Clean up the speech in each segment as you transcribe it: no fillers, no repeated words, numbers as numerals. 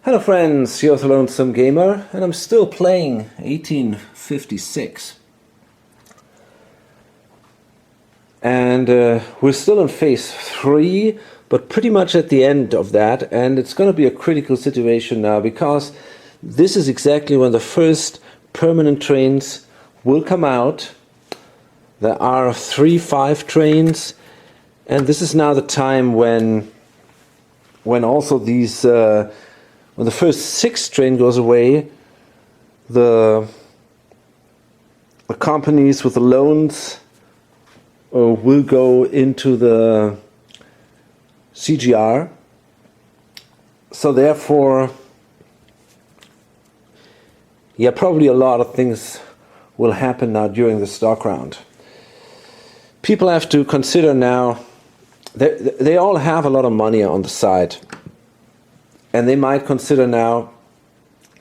Hello friends, here's the Lonesome Gamer, and I'm still playing 1856. And we're still in phase 3, but pretty much at the end of that, and it's going to be a critical situation now, because this is exactly when the first permanent trains will come out. There are 3-5 trains, and this is now the time when also these when the first 6 train goes away, the companies with the loans will go into the CGR. So therefore, yeah, probably a lot of things will happen now during the stock round. People have to consider now, they all have a lot of money on the side. And they might consider now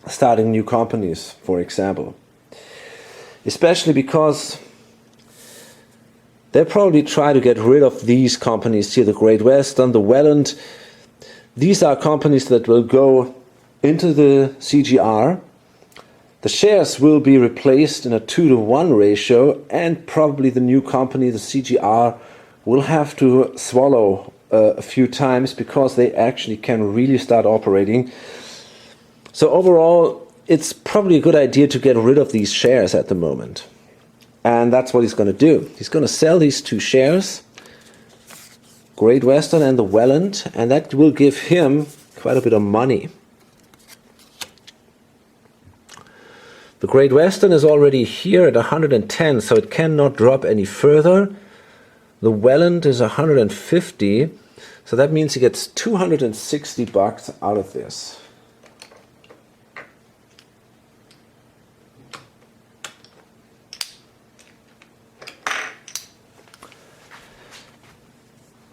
starting new companies, for example. Especially because they'll probably try to get rid of these companies here, the Great Western, the Welland. These are companies that will go into the CGR. The shares will be replaced in a 2-to-1 ratio, and probably the new company, the CGR, will have to swallow a few times because they actually can really start operating. So overall, it's probably a good idea to get rid of these shares at the moment. And that's what he's going to do. He's going to sell these 2 shares, Great Western and the Welland, and that will give him quite a bit of money. The Great Western is already here at 110, so it cannot drop any further. The Welland is 150, so that means he gets $260 out of this.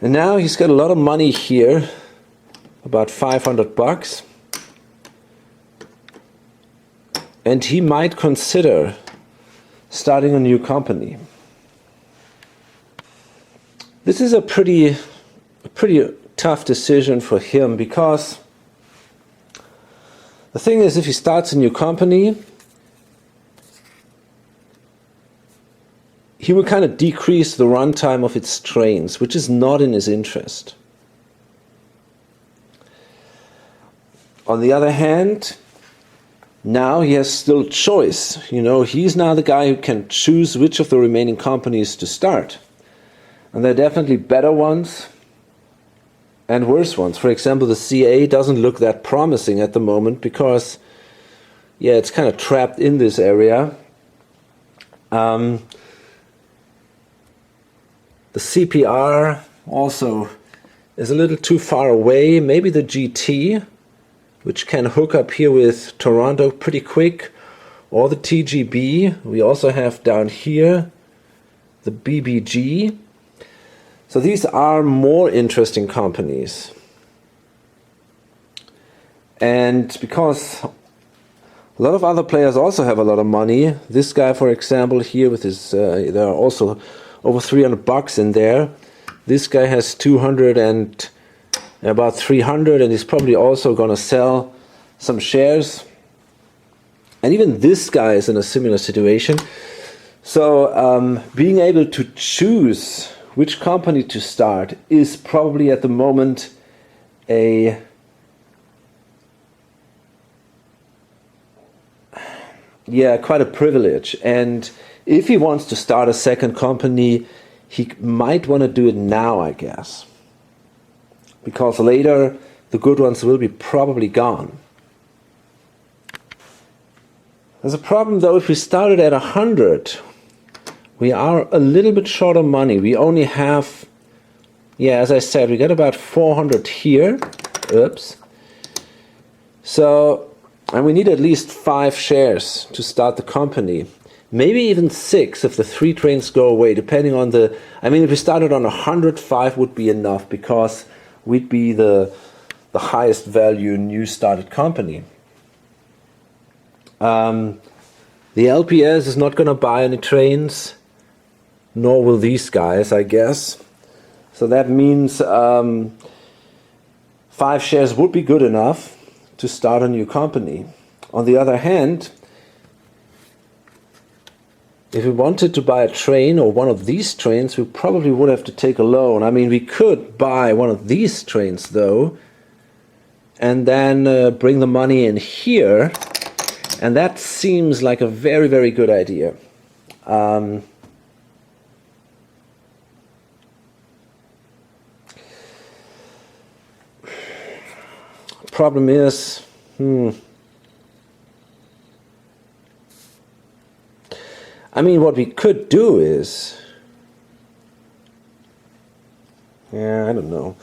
And now he's got a lot of money here, about $500, and he might consider starting a new company. This is a pretty tough decision for him, because the thing is, if he starts a new company, he will kind of decrease the runtime of its trains, which is not in his interest. On the other hand, now he has still choice. You know, he's now the guy who can choose which of the remaining companies to start. And there are definitely better ones and worse ones. For example, the CA doesn't look that promising at the moment because, yeah, it's kind of trapped in this area. The CPR also is a little too far away. Maybe the GT, which can hook up here with Toronto pretty quick, or the TGB. We also have down here the BBG. So these are more interesting companies. And because a lot of other players also have a lot of money, this guy, for example, here with his, there are also over $300 in there. This guy has 200 and about 300, and he's probably also going to sell some shares. And even this guy is in a similar situation. So being able to choose which company to start is probably at the moment quite a privilege. And if he wants to start a second company, he might want to do it now, I guess, because later the good ones will be probably gone. There's a problem though. If we started at 100, we are a little bit short of money. We only have, yeah, as I said, we got about 400 here. Oops. So, and we need at least 5 shares to start the company. Maybe even 6 if the 3 trains go away, depending on the, I mean, if we started on 105 would be enough, because we'd be the highest value new started company. The LPS is not going to buy any trains, nor will these guys, I guess. So that means 5 shares would be good enough to start a new company. On the other hand, if we wanted to buy a train or one of these trains, we probably would have to take a loan. I mean, we could buy one of these trains though, and then bring the money in here, and that seems like a very, very good idea. Problem is, I mean, what we could do is, yeah, I don't know.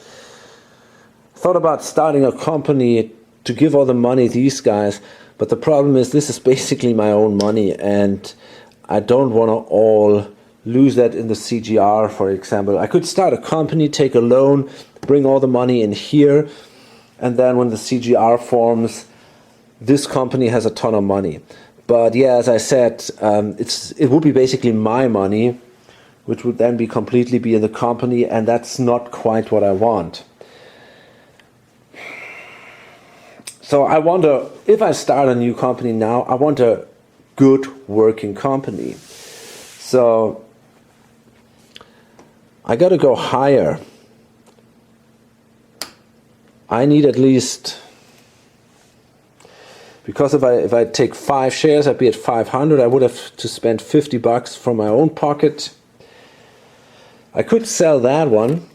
Thought about starting a company to give all the money to these guys, but the problem is this is basically my own money, and I don't want to all lose that in the CGR, for example. I could start a company, take a loan, bring all the money in here, and then when the CGR forms, this company has a ton of money. But yeah, as I said, it would be basically my money, which would then completely be in the company, and that's not quite what I want. So I wonder, if I start a new company now, I want a good working company. So I got to go higher. I need at least, because if I take 5 shares, I'd be at 500. I would have to spend $50 from my own pocket. I could sell that one.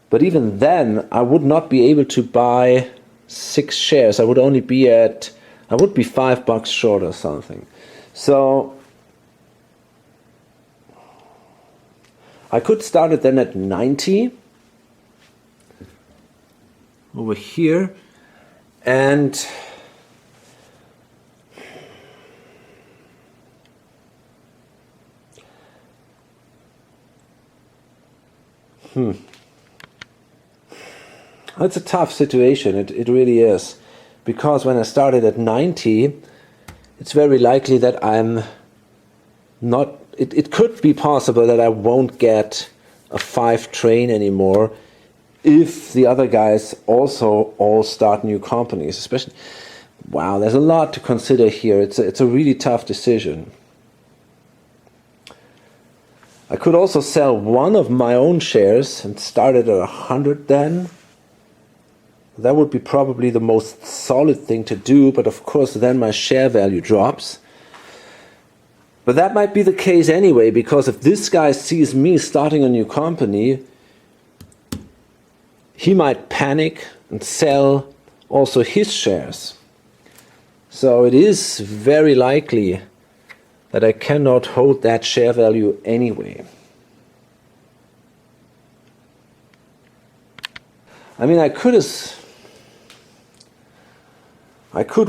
But even then, I would not be able to buy 6 shares. I would only be at, I would be $5 short or something. So I could start it then at 90 over here, and it's a tough situation, it really is, because when I started at 90, it's very likely that I'm not, it could be possible that I won't get a 5 train anymore if the other guys also all start new companies, especially, wow, there's a lot to consider here. It's a really tough decision. I could also sell one of my own shares and start it at 100 then. That would be probably the most solid thing to do, but of course then my share value drops. But that might be the case anyway, because if this guy sees me starting a new company, he might panic and sell also his shares. So it is very likely that I cannot hold that share value anyway. I mean, I could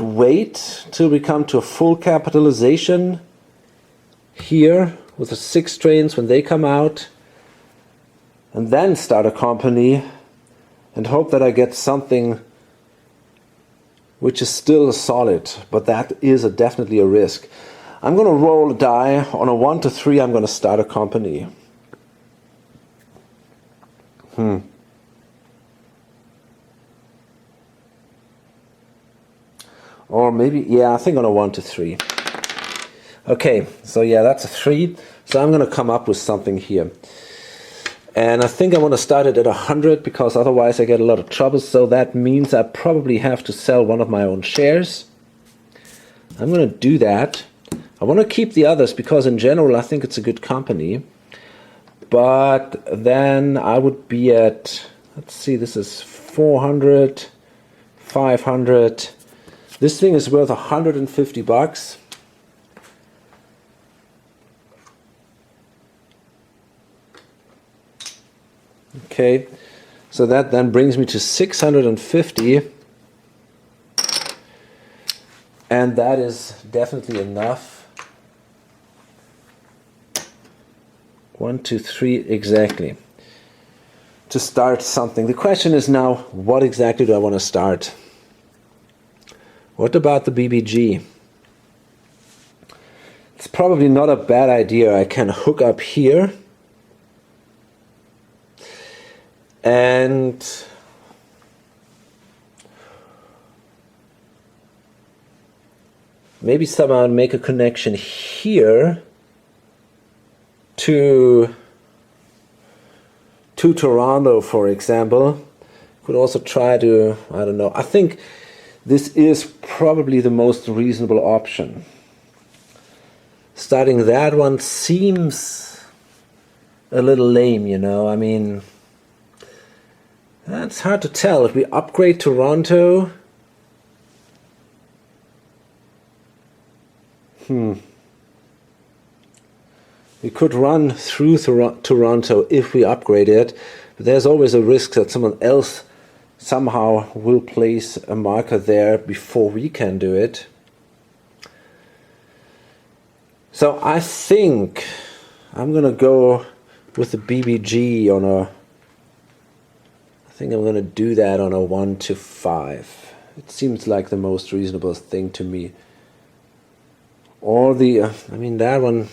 wait till we come to a full capitalization here with the 6 trains when they come out, and then start a company and hope that I get something which is still solid, but that is definitely a risk. I'm going to roll a die. On a 1 to 3, I'm going to start a company. Or maybe, yeah, I think on a 1 to 3. Okay, so yeah, that's a 3. So I'm going to come up with something here. And I think I want to start it at 100, because otherwise I get a lot of trouble. So that means I probably have to sell one of my own shares. I'm going to do that. I want to keep the others because in general I think it's a good company. But then I would be at, let's see, this is 400, 500. This thing is worth $150. Okay, so that then brings me to 650, and that is definitely enough. 1, 2, 3, exactly, to start something. The question is now, what exactly do I want to start? What about the BBG? It's probably not a bad idea. I can hook up here. And maybe somehow make a connection here to Toronto, for example. Could also try to, I don't know, I think this is probably the most reasonable option. Starting that one seems a little lame, you know. I mean, it's hard to tell. If we upgrade Toronto, we could run through Toronto if we upgrade it, but there's always a risk that someone else somehow will place a marker there before we can do it. So I think I'm gonna go with the BBG on a, I think I'm gonna do that on a 1 to 5. It seems like the most reasonable thing to me. Or the, I mean that one,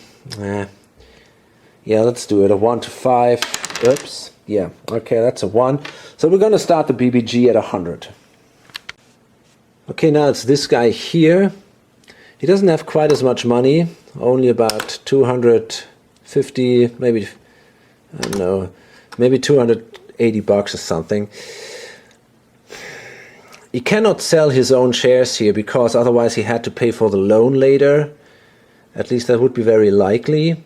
yeah, let's do it, a 1 to 5. Oops, yeah, okay, that's a 1. So we're gonna start the BBG at 100. Okay, now it's this guy here. He doesn't have quite as much money, only about 250, maybe, I don't know, maybe 280 bucks or something. He cannot sell his own shares here because otherwise he had to pay for the loan later. At least that would be very likely.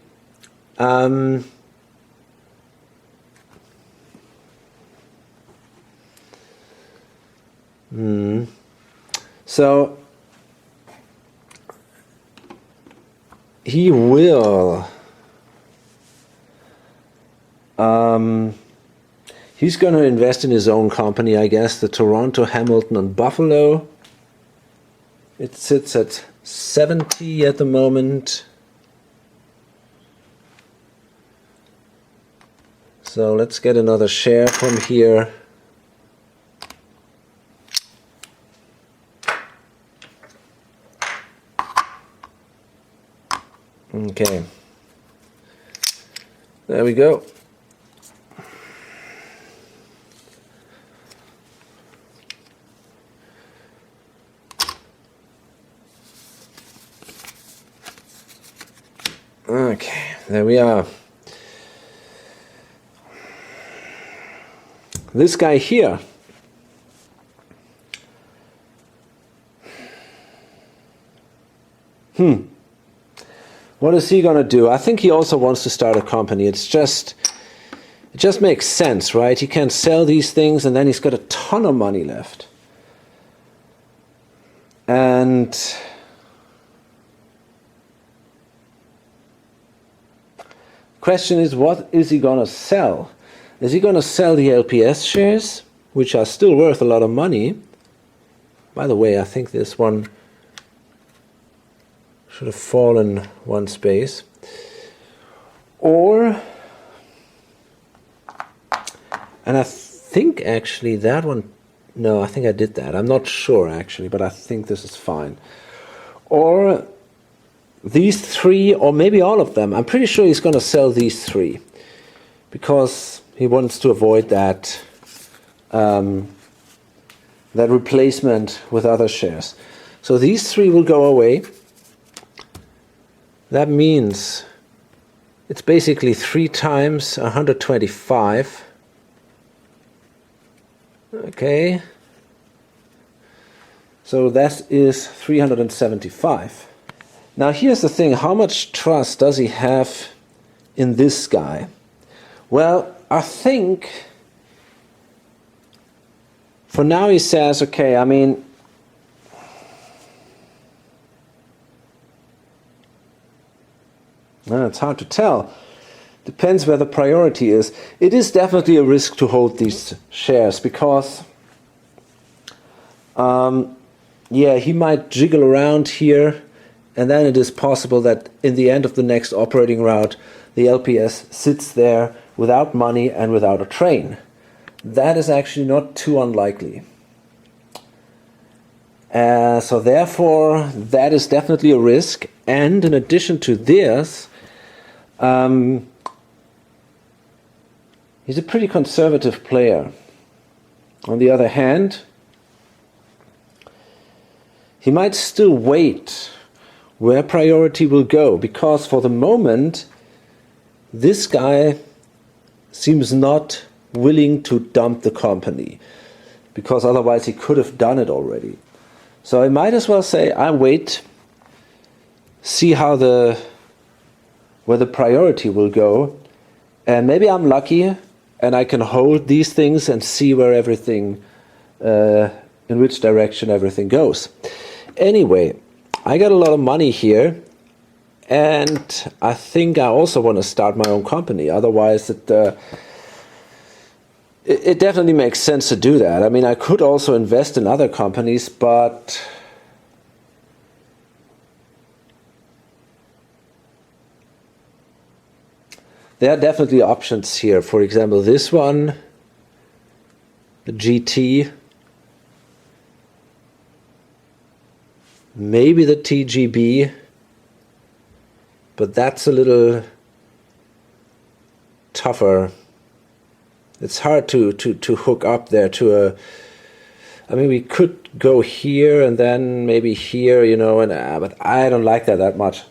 So he will, he's going to invest in his own company, I guess, the Toronto, Hamilton and Buffalo. It sits at 70 at the moment. So let's get another share from here. Okay, there we go. Okay, there we are. This guy here, what is he gonna do? I think he also wants to start a company. It just makes sense, right? He can sell these things and then he's got a ton of money left. And question is, what is he gonna sell? Is he gonna sell the LPS shares, which are still worth a lot of money? By the way, I think this one should have fallen one space. Or, and I think actually that one, no, I think I did that. I'm not sure actually, but I think this is fine. Or these three, or maybe all of them. I'm pretty sure he's going to sell these three because he wants to avoid that that replacement with other shares. So these three will go away. That means it's basically 3 times 125. Okay. So that is 375. Now here's the thing, how much trust does he have in this guy? Well, I think for now he says, okay, I mean, it's hard to tell. Depends where the priority is. It is definitely a risk to hold these shares because, yeah, he might jiggle around here, and then it is possible that in the end of the next operating route, the LPS sits there without money and without a train. That is actually not too unlikely. So therefore, that is definitely a risk. And in addition to this, He's a pretty conservative player. On the other hand, he might still wait where priority will go, because for the moment this guy seems not willing to dump the company, because otherwise he could have done it already. So I might as well say I wait, see how where the priority will go, and maybe I'm lucky and I can hold these things and see where everything, in which direction everything goes. Anyway, I got a lot of money here, and I think I also want to start my own company. Otherwise, it definitely makes sense to do that. I mean, I could also invest in other companies, but there are definitely options here. For example, this one, the GT, maybe the TGB, but that's a little tougher. It's hard to hook up there to a... I mean, we could go here and then maybe here, you know, but I don't like that much.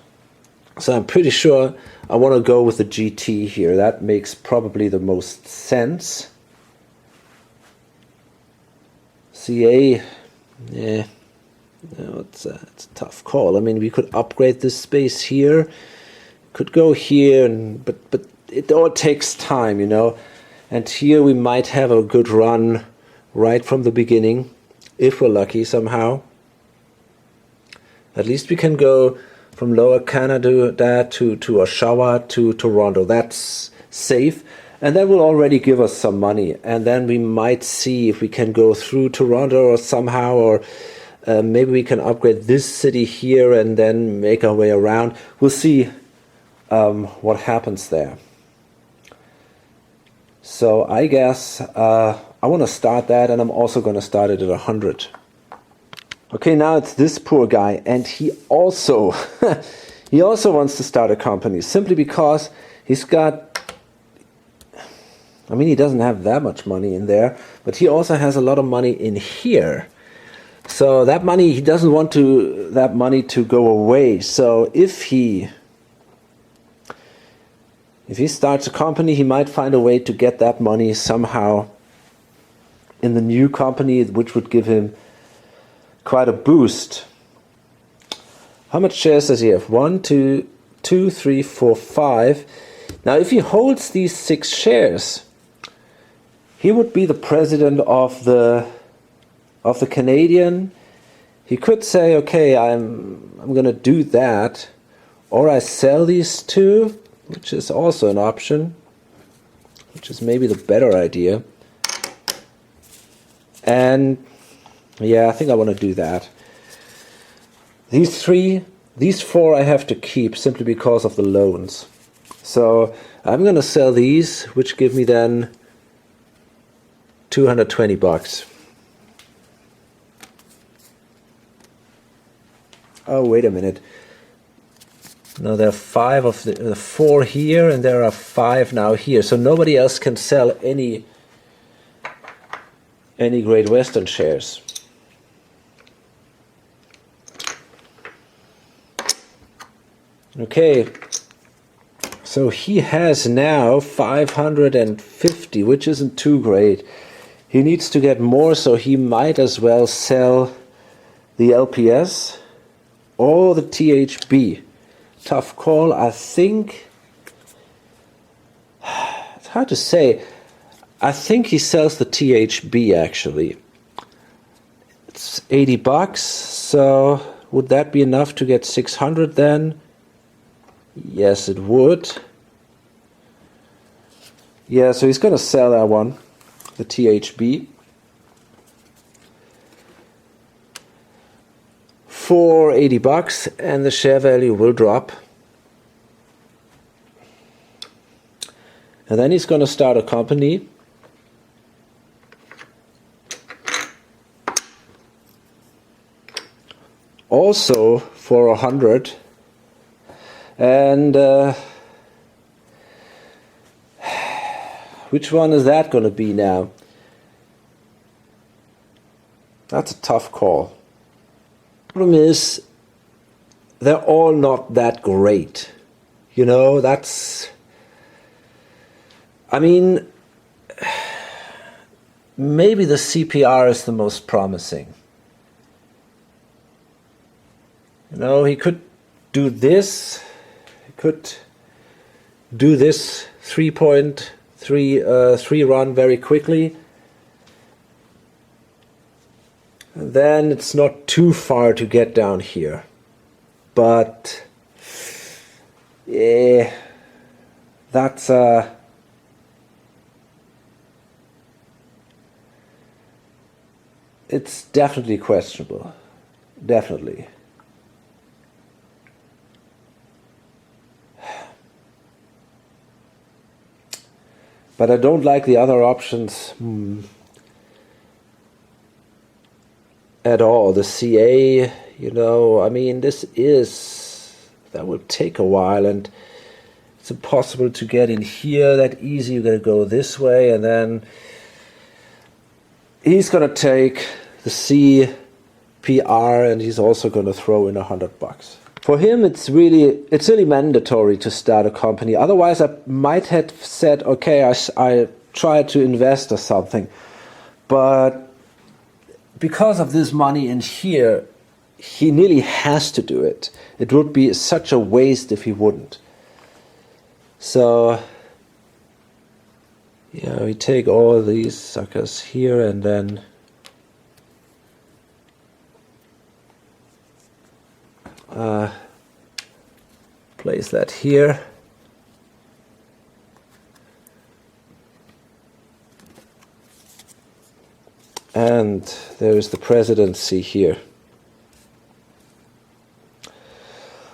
So I'm pretty sure I want to go with the GT here. That makes probably the most sense. CA, yeah, no, it's a tough call. I mean, we could upgrade this space here, could go here, but it all takes time, you know. And here we might have a good run right from the beginning, if we're lucky somehow. At least we can go from Lower Canada to Oshawa to Toronto. That's safe. And that will already give us some money. And then we might see if we can go through Toronto or somehow, or maybe we can upgrade this city here and then make our way around. We'll see what happens there. So I guess I want to start that, and I'm also going to start it at 100. Okay, now it's this poor guy, and he also wants to start a company, simply because he's got, I mean, he doesn't have that much money in there, but he also has a lot of money in here. So that money, he doesn't want that money to go away. So if he starts a company, he might find a way to get that money somehow in the new company, which would give him quite a boost. How much shares does he have? 1, 2, 3, 4, 5. Now, if he holds these 6 shares, he would be the president of the Canadian. He could say, okay, I'm going to do that, or I sell these 2, which is also an option, which is maybe the better idea. And yeah, I think I want to do that. These 4 I have to keep simply because of the loans. So I'm going to sell these, which give me then $220. Oh, wait a minute. No, there are 5 of the 4 here, and there are 5 now here. So nobody else can sell any Great Western shares. Okay, so he has now 550, which isn't too great. He needs to get more, so he might as well sell the LPS or the THB. Tough call. I think it's hard to say. I think he sells the THB actually. It's $80, so would that be enough to get 600 then? Yes, it would. Yeah, so he's going to sell that one, the THB, for $80, and the share value will drop. And then he's going to start a company. Also for 100. And Which one is that going to be now? That's a tough call. Problem is, they're all not that great. You know, that's... I mean, maybe the CPR is the most promising. You know, he could do this. He could do this 3.3 run very quickly. And then it's not too far to get down here. But yeah, that's it's definitely questionable. Definitely. But I don't like the other options at all. The CA, you know, I mean, that will take a while, and it's impossible to get in here that easy. You're going to go this way, and then he's going to take the CPR, and he's also going to throw in $100. For him, it's really mandatory to start a company. Otherwise, I might have said, okay, I try to invest or something. But because of this money in here, he nearly has to do it. It would be such a waste if he wouldn't. So, yeah, we take all these suckers here and then place that here. And there is the presidency here.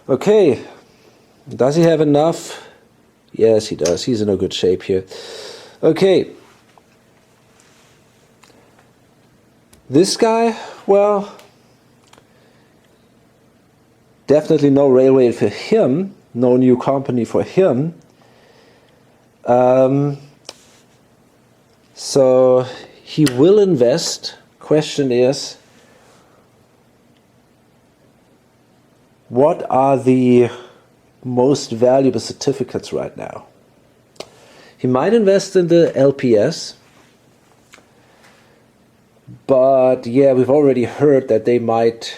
Okay, does he have enough? Yes, he does. He's in a good shape here. Okay. This guy, well, definitely no railway for him, no new company for him. So he will invest. Question is, what are the most valuable certificates right now? He might invest in the LPS, but yeah, we've already heard that they might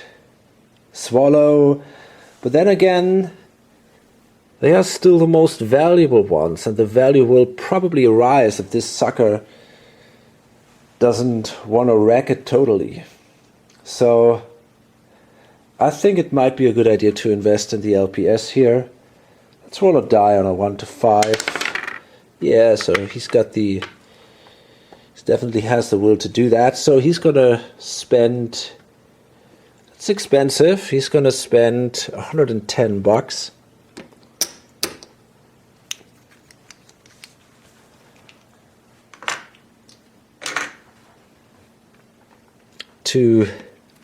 swallow. But then again, they are still the most valuable ones, and the value will probably rise if this sucker doesn't want to wreck it totally. So I think it might be a good idea to invest in the LPS here. Let's roll a die on a 1 to 5. Yeah, so he definitely has the will to do that. So he's gonna spend, it's expensive, he's gonna spend $110. To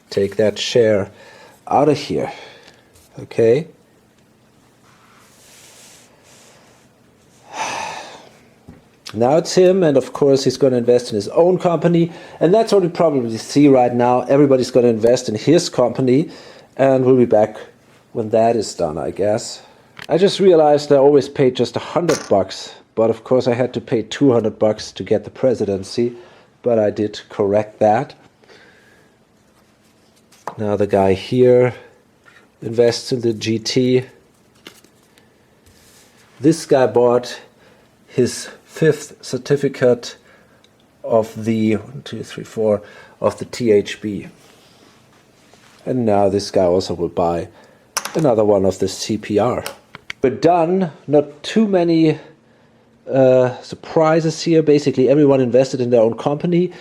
take that share out of here. Okay. Now it's him, and of course he's going to invest in his own company, and that's what we probably see right now. Everybody's going to invest in his company, and we'll be back when that is done, I guess. I just realized I always paid just $100, but of course I had to pay $200 to get the presidency, but I did correct that. Now the guy here invests in the GT. This guy bought his 5th certificate of the of the THB. And now this guy also will buy another one of the CPR. We're done. Not too many surprises here. Basically everyone invested in their own company.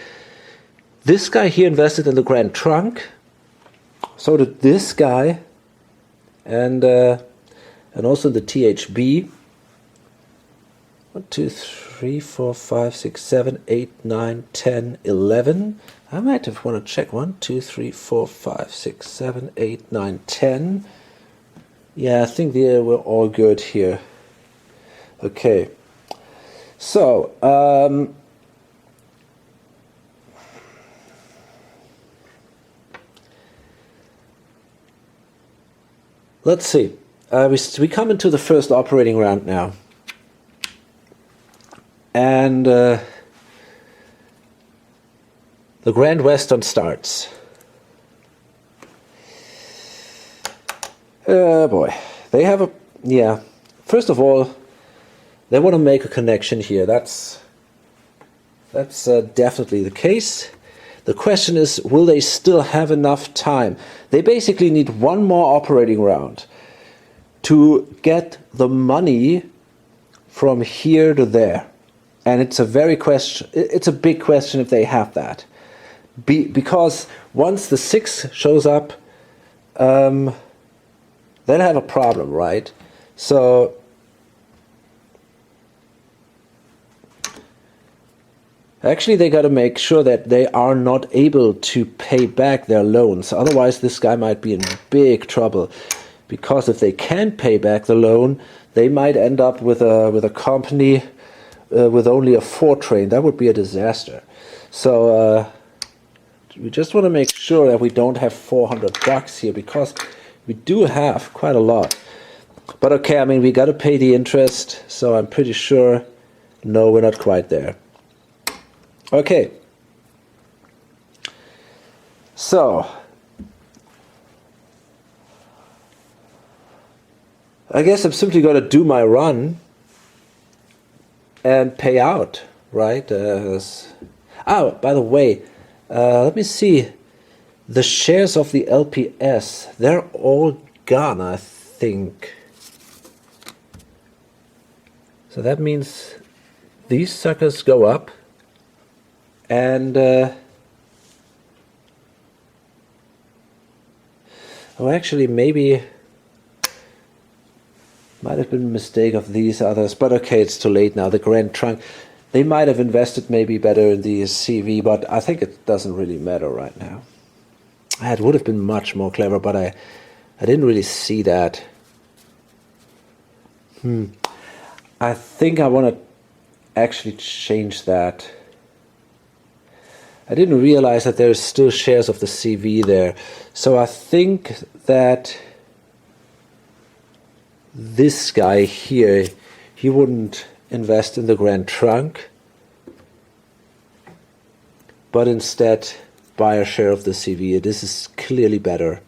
This guy here invested in the Grand Trunk. So did this guy, and also the THB. 1, 2, 3, 4, 5, 6, 7, 8, 9, 10, 11. I might have want to check. 1, 2, 3, 4, 5, 6, 7, 8, 9, 10. Yeah, I think we're all good here. Okay. So, let's see. We come into the first operating round now. And the Grand Western starts. Boy. They have a... Yeah. First of all, they want to make a connection here. That's definitely the case. The question is, will they still have enough time? They basically need one more operating round to get the money from here to there. And it's a big question if they have that. Because once the 6 shows up, they'll have a problem, right? So actually they got to make sure that they are not able to pay back their loans. Otherwise this guy might be in big trouble. Because if they can't pay back the loan, they might end up with a company with only a 4 train. That would be a disaster. So we just want to make sure that we don't have $400 here, because we do have quite a lot. But okay, I mean, we got to pay the interest, so I'm pretty sure, no, we're not quite there. Okay. So, I guess I'm simply going to do my run and pay out, right? Oh, by the way, let me see. The shares of the LPS, they're all gone, I think. So that means these suckers go up, and oh, actually maybe might have been a mistake of these others, but okay, it's too late now. The Grand Trunk, they might have invested maybe better in the CV, but I think it doesn't really matter right now. It would have been much more clever, but I didn't really see that. I think I want to actually change that. I didn't realize that there's still shares of the CV there. So I think that this guy here, he wouldn't invest in the Grand Trunk, but instead buy a share of the CV. This is clearly better.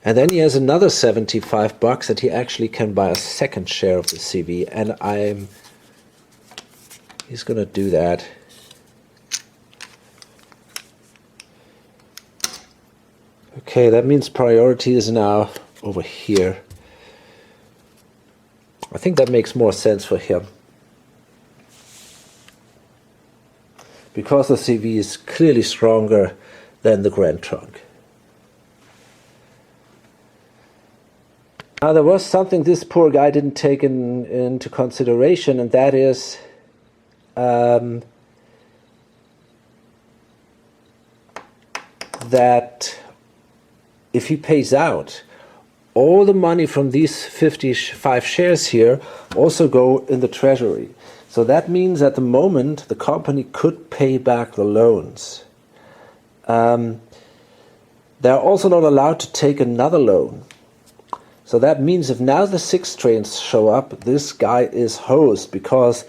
And then he has another $75 that he actually can buy a second share of the CV, and he's gonna do that. Okay, that means priority is now over here. I think that makes more sense for him, because the CV is clearly stronger than the Grand Trunk. Now there was something this poor guy didn't take into consideration, and that is that if he pays out, all the money from these 55 shares here also go in the treasury. So that means at the moment the company could pay back the loans. They're also not allowed to take another loan. So that means if now the 6 trains show up, this guy is hosed, because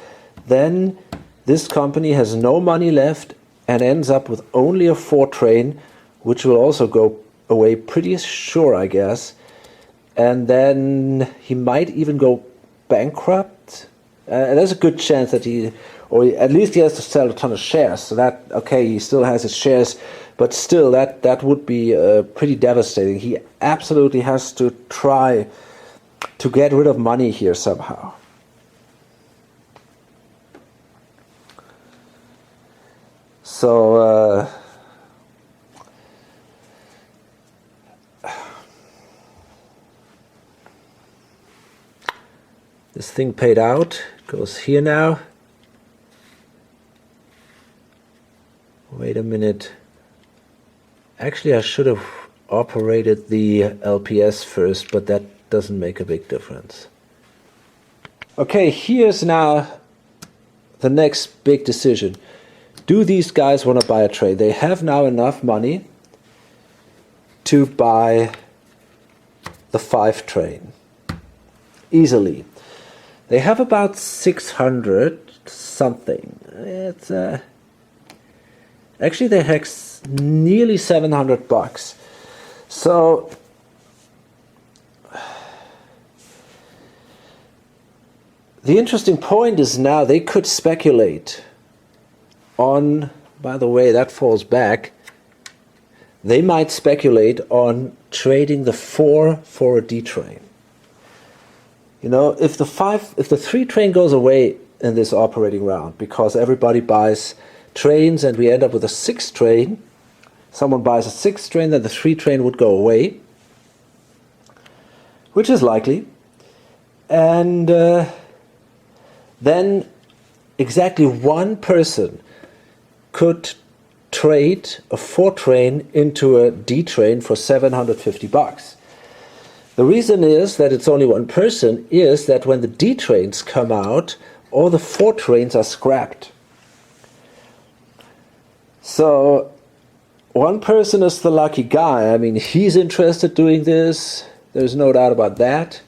then this company has no money left and ends up with only a 4 train, which will also go away pretty sure, I guess. And then he might even go bankrupt. There's a good chance that or at least he has to sell a ton of shares. So that, okay, he still has his shares, but still that would be pretty devastating. He absolutely has to try to get rid of money here somehow. So this thing paid out, goes here now. Wait a minute. Actually, I should have operated the LPS first, but that doesn't make a big difference. Okay, here's now the next big decision. Do these guys want to buy a trade? They have now enough money to buy the 5 train easily. They have about 600 something. It's actually they have nearly $700. So the interesting point is now they could speculate on, by the way, that falls back. They might speculate on trading the 4 for a D train. You know, if the 3 train goes away in this operating round because everybody buys trains and we end up with a 6 train, someone buys a 6 train, then the 3 train would go away, which is likely. And then exactly one person could trade a 4 train into a D train for $750. The reason is that it's only one person is that when the D trains come out, all the 4 trains are scrapped. So one person is the lucky guy. I mean, he's interested in doing this. There's no doubt about that.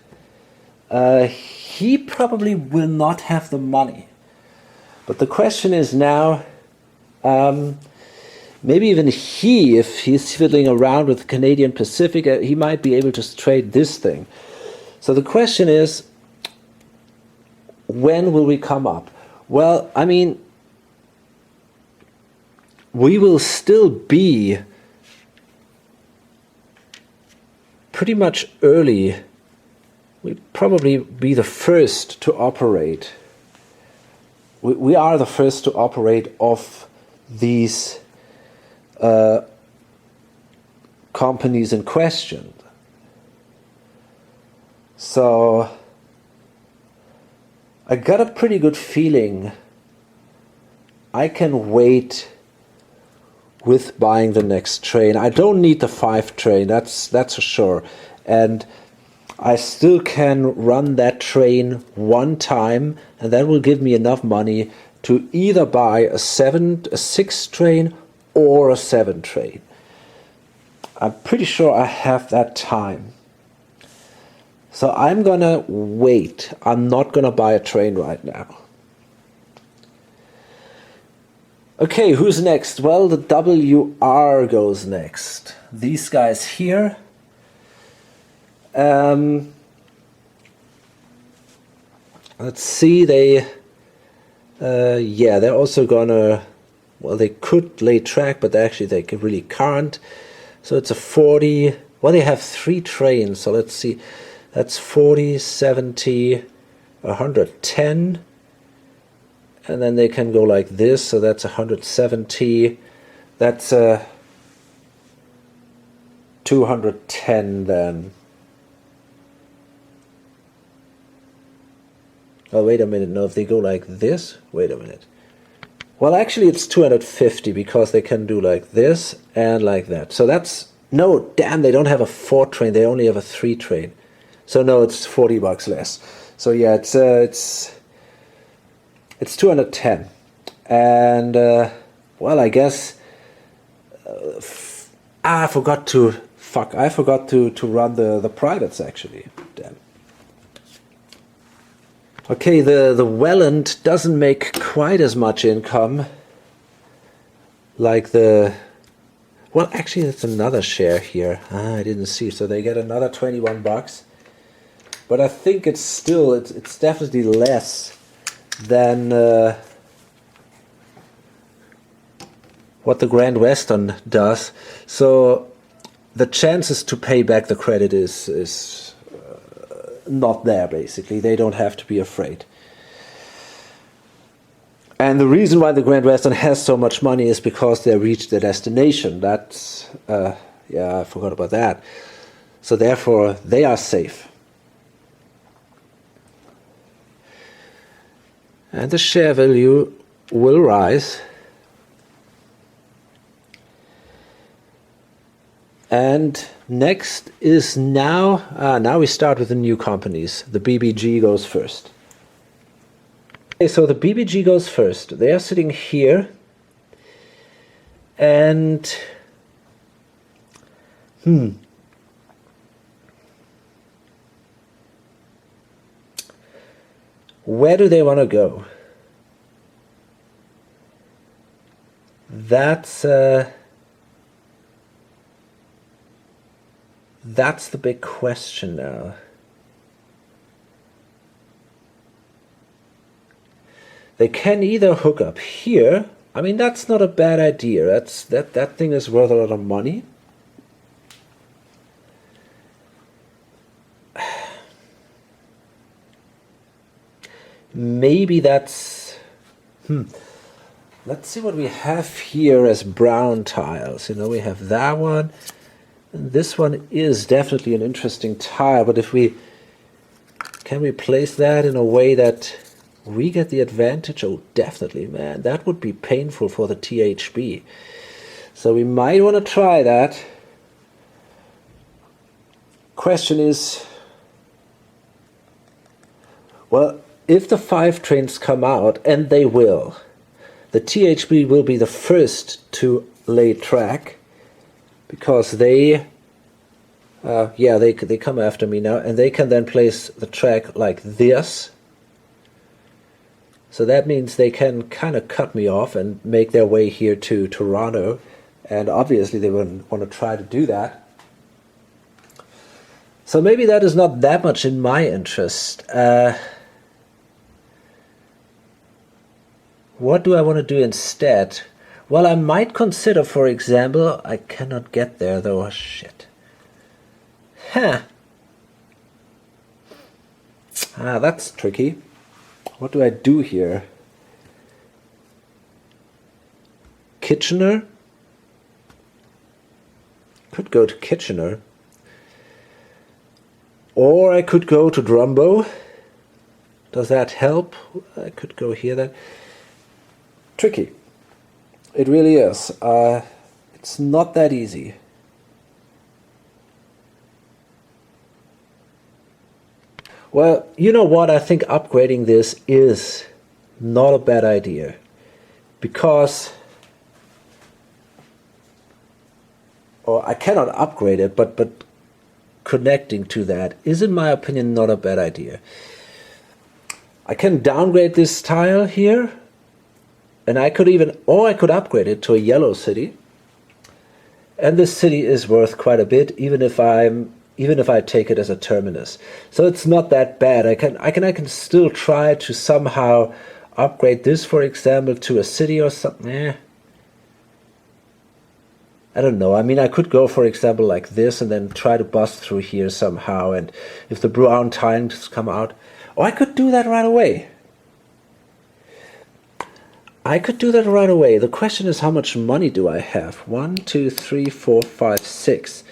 He probably will not have the money. But the question is now, maybe even he, if he's fiddling around with the Canadian Pacific, he might be able to trade this thing. So the question is, when will we come up? Well, I mean, we will still be pretty much early. We'll probably be the first to operate. We are the first to operate off these companies in question. So I got a pretty good feeling I can wait with buying the next train. I don't need the 5 train, that's for sure. And I still can run that train one time, and that will give me enough money to either buy a 6 train or a 7 train. I'm pretty sure I have that time. So I'm gonna wait. I'm not gonna buy a train right now. Okay, who's next? Well, the WR goes next. These guys here. Let's see, they're also gonna, well, they could lay track, but actually they really can't. So it's a 40, well, they have 3 trains, so let's see, that's 40, 70, 110, and then they can go like this, so that's 170, that's 210 then. Oh, wait a minute, no, if they go like this, wait a minute. Well, actually it's 250 because they can do like this and like that. So that's, no, damn, they don't have a 4 train, they only have a 3 train. So no, it's $40 less. So yeah, it's 210. And, well, I guess, I forgot to run the privates actually, damn. Okay, the Welland doesn't make quite as much income like the, well, actually that's another share here. I didn't see, so they get another $21. But I think it's still, it's definitely less than what the Grand Western does. So the chances to pay back the credit is not there, basically. They don't have to be afraid. And the reason why the Grand Western has so much money is because they reached their destination. That's, yeah, I forgot about that. So therefore, they are safe. And the share value will rise. And next is now we start with the new companies. The BBG goes first. Okay, so the BBG goes first. They are sitting here. And where do they want to go? That's the big question now. They can either hook up here. I mean, that's not a bad idea. That thing is worth a lot of money. Maybe that's... Let's see what we have here as brown tiles. You know, we have that one. And this one is definitely an interesting tile, but if we... Can we place that in a way that we get the advantage? Oh, definitely, man. That would be painful for the THB. So we might want to try that. Question is... Well, if the 5 trains come out, and they will, the THB will be the first to lay track, because they come after me now, and they can then place the track like this. So that means they can kind of cut me off and make their way here to Toronto, and obviously they wouldn't want to try to do that. So maybe that is not that much in my interest. What do I want to do instead? Well, I might consider, for example, I cannot get there though. Oh, shit. Huh. That's tricky. What do I do here? Kitchener? Could go to Kitchener. Or I could go to Drumbo. Does that help? I could go here then. Tricky. It really is. It's not that easy. Well, you know what? I think upgrading this is not a bad idea. Because... Or I cannot upgrade it, but connecting to that is, in my opinion, not a bad idea. I can downgrade this tile here. And I could upgrade it to a yellow city. And this city is worth quite a bit, even if I take it as a terminus. So it's not that bad. I can still try to somehow upgrade this, for example, to a city or something. I don't know. I mean, I could go, for example, like this, and then try to bust through here somehow. And if the brown tiles come out, or I could do that right away. The question is, how much money do I have? 1, 2, 3, 4, 5, 6.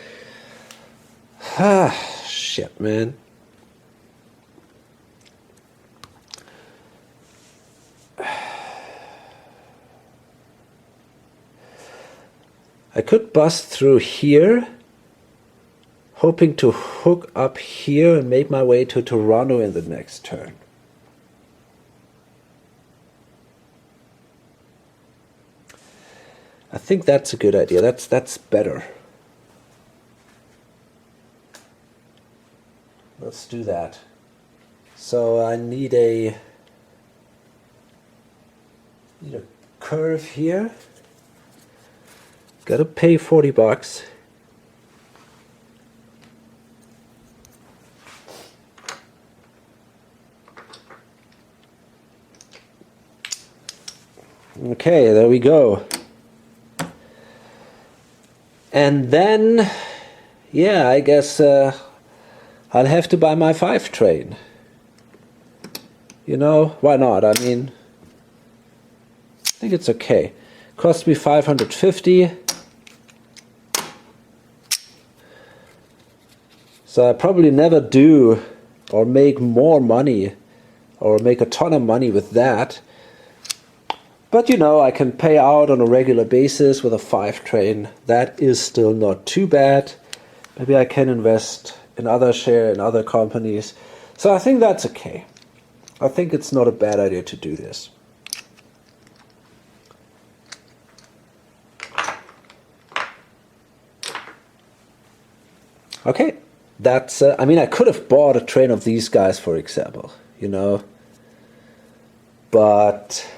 Shit, man. I could bust through here, hoping to hook up here and make my way to Toronto in the next turn. I think that's a good idea. That's better. Let's do that. So I need a curve here. Gotta pay $40. Okay, there we go. And then, yeah, I guess I'll have to buy my 5 train. You know, why not? I mean, I think it's okay. Cost me $550. So I probably never do or make more money or make a ton of money with that. But you know, I can pay out on a regular basis with a 5 train. That is still not too bad. Maybe I can invest in other companies. So I think that's okay. I think it's not a bad idea to do this. Okay, that's, I mean, I could have bought a train of these guys, for example, you know, but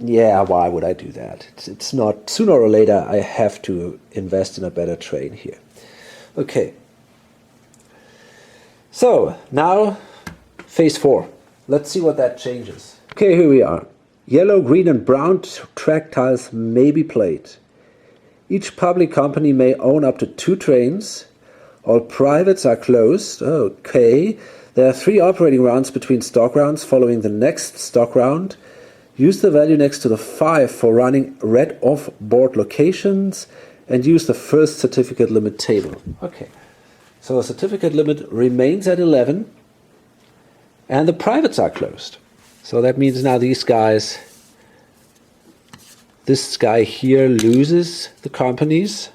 yeah, why would I do that? It's not, sooner or later I have to invest in a better train here. Okay, so now phase 4. Let's see what that changes. Okay, here we are. Yellow, green and brown track tiles may be played. Each public company may own up to 2 trains. All privates are closed. Okay. There are 3 operating rounds between stock rounds following the next stock round. Use the value next to the 5 for running red off-board locations and use the first certificate limit table. Okay. So the certificate limit remains at 11 and the privates are closed. So that means now these guys, this guy here loses the companies,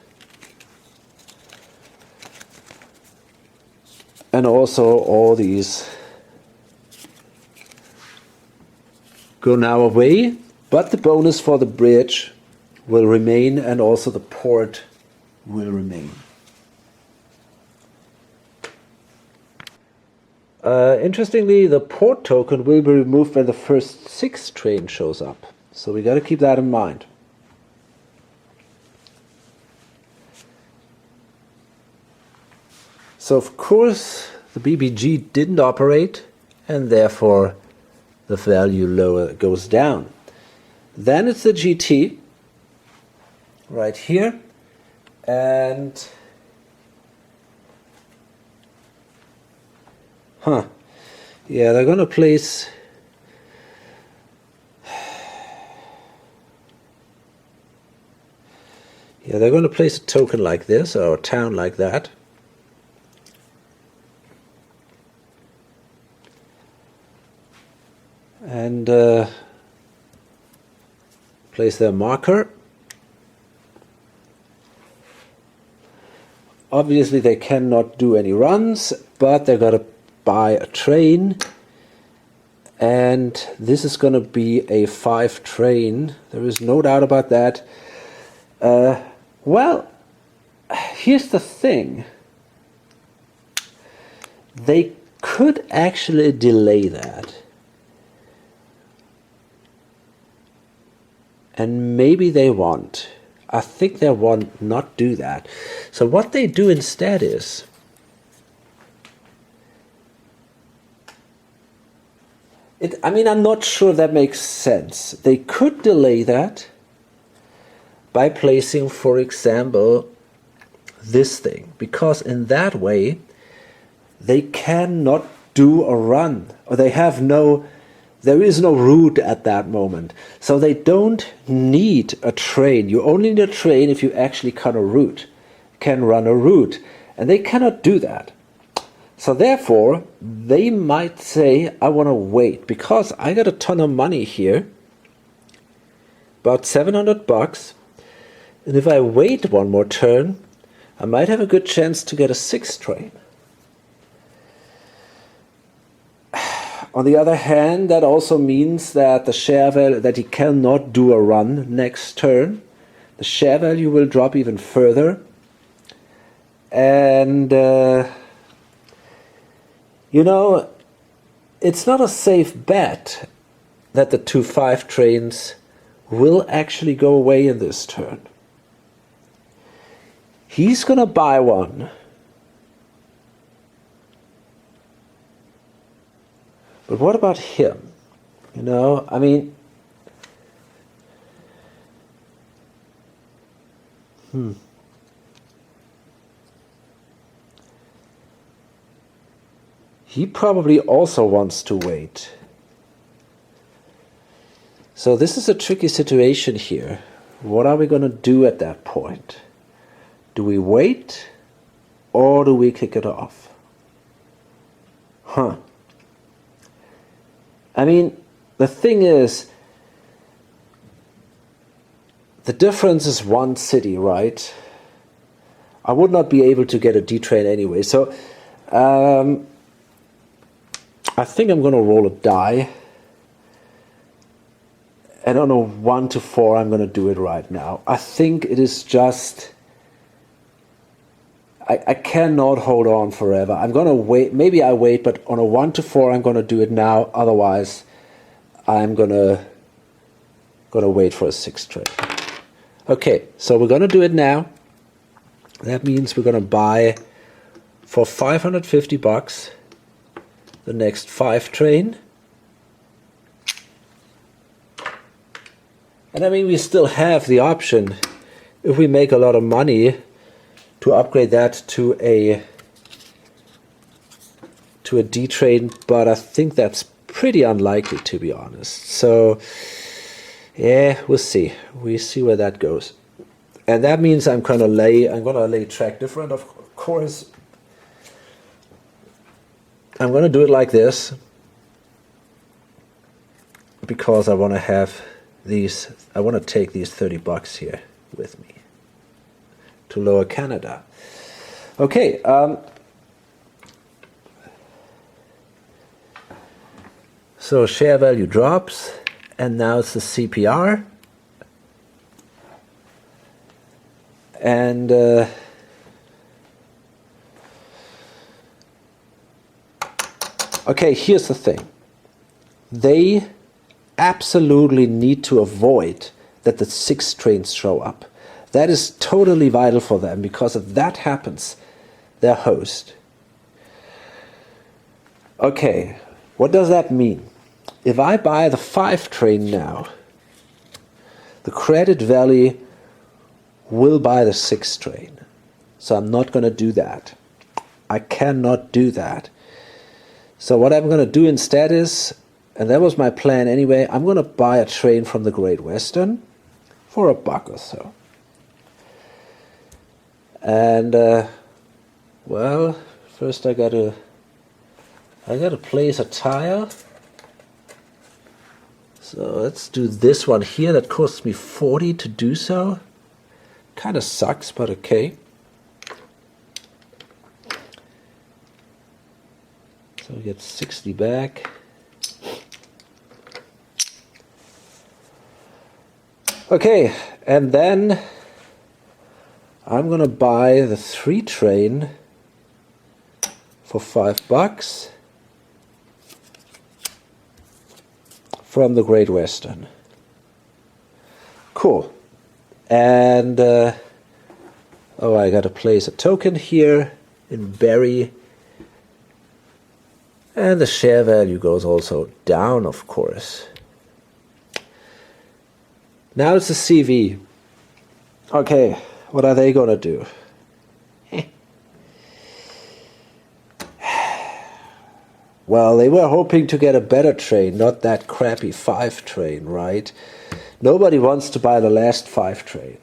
and also all these go now away, but the bonus for the bridge will remain and also the port will remain. Interestingly, the port token will be removed when the first 6 train shows up. So we got to keep that in mind. So of course the BBG didn't operate and therefore the value lower goes down. Then it's the GT right here, and yeah, they're gonna place a token like this, or a town like that. And place their marker. Obviously they cannot do any runs, but they're gonna buy a train, and this is gonna be a 5 train. There is no doubt about that. Well, here's the thing. They could actually delay that. And maybe they won't. I think they won't not do that. So what they do instead is, I mean, I'm not sure that makes sense. They could delay that by placing, for example, this thing, because in that way they cannot do a run, or there is no route at that moment. So they don't need a train. You only need a train if you actually can run a route. And they cannot do that. So therefore, they might say, I want to wait, because I got a ton of money here, about $700, and if I wait one more turn, I might have a good chance to get a 6th train. On the other hand, that also means that the share value, that he cannot do a run next turn. The share value will drop even further. And, you know, it's not a safe bet that the 2 5 trains will actually go away in this turn. He's going to buy one. But what about him? You know, I mean, he probably also wants to wait. So this is a tricky situation here. What are we going to do at that point? Do we wait or do we kick it off? I mean, the thing is, the difference is 1 city, right? I would not be able to get a D train anyway. So I think I'm going to roll a die. And on a 1 to 4, I'm going to do it right now. I think it is just... I cannot hold on forever. I'm going to wait. Maybe I wait, but on a 1 to 4, I'm going to do it now. Otherwise, I'm going to wait for a 6 trade. Okay, so we're going to do it now. That means we're going to buy for $550 the next 5 train. And I mean, we still have the option, if we make a lot of money, to upgrade that to a D train, but I think that's pretty unlikely, to be honest. So yeah, we'll see. We see where that goes. And that means I'm gonna lay track different, of course. I'm gonna do it like this because I want to have these. I want to take these $30 here with me to Lower Canada. Okay. So share value drops, and now it's the CPR. And okay, here's the thing. They absolutely need to avoid that the 6 trains show up. That is totally vital for them, because if that happens, they're host. Okay, what does that mean? If I buy the 5 train now, the credit valley will buy the 6 train. So I'm not going to do that. I cannot do that. So what I'm going to do instead is, and that was my plan anyway, I'm going to buy a train from the Great Western for $1 or so. And well, first I gotta place a tile. So let's do this one here. That costs me 40 to do so. Kind of sucks, but okay. So we get 60 back. Okay, and then I'm gonna buy the 3 train for $5 from the Great Western. Cool. And oh, I gotta place a token here in Barry, and the share value goes also down, of course. Now it's the CV. Okay, what are they gonna do? Well, they were hoping to get a better train, not that crappy 5 train, right? Nobody wants to buy the last 5 train.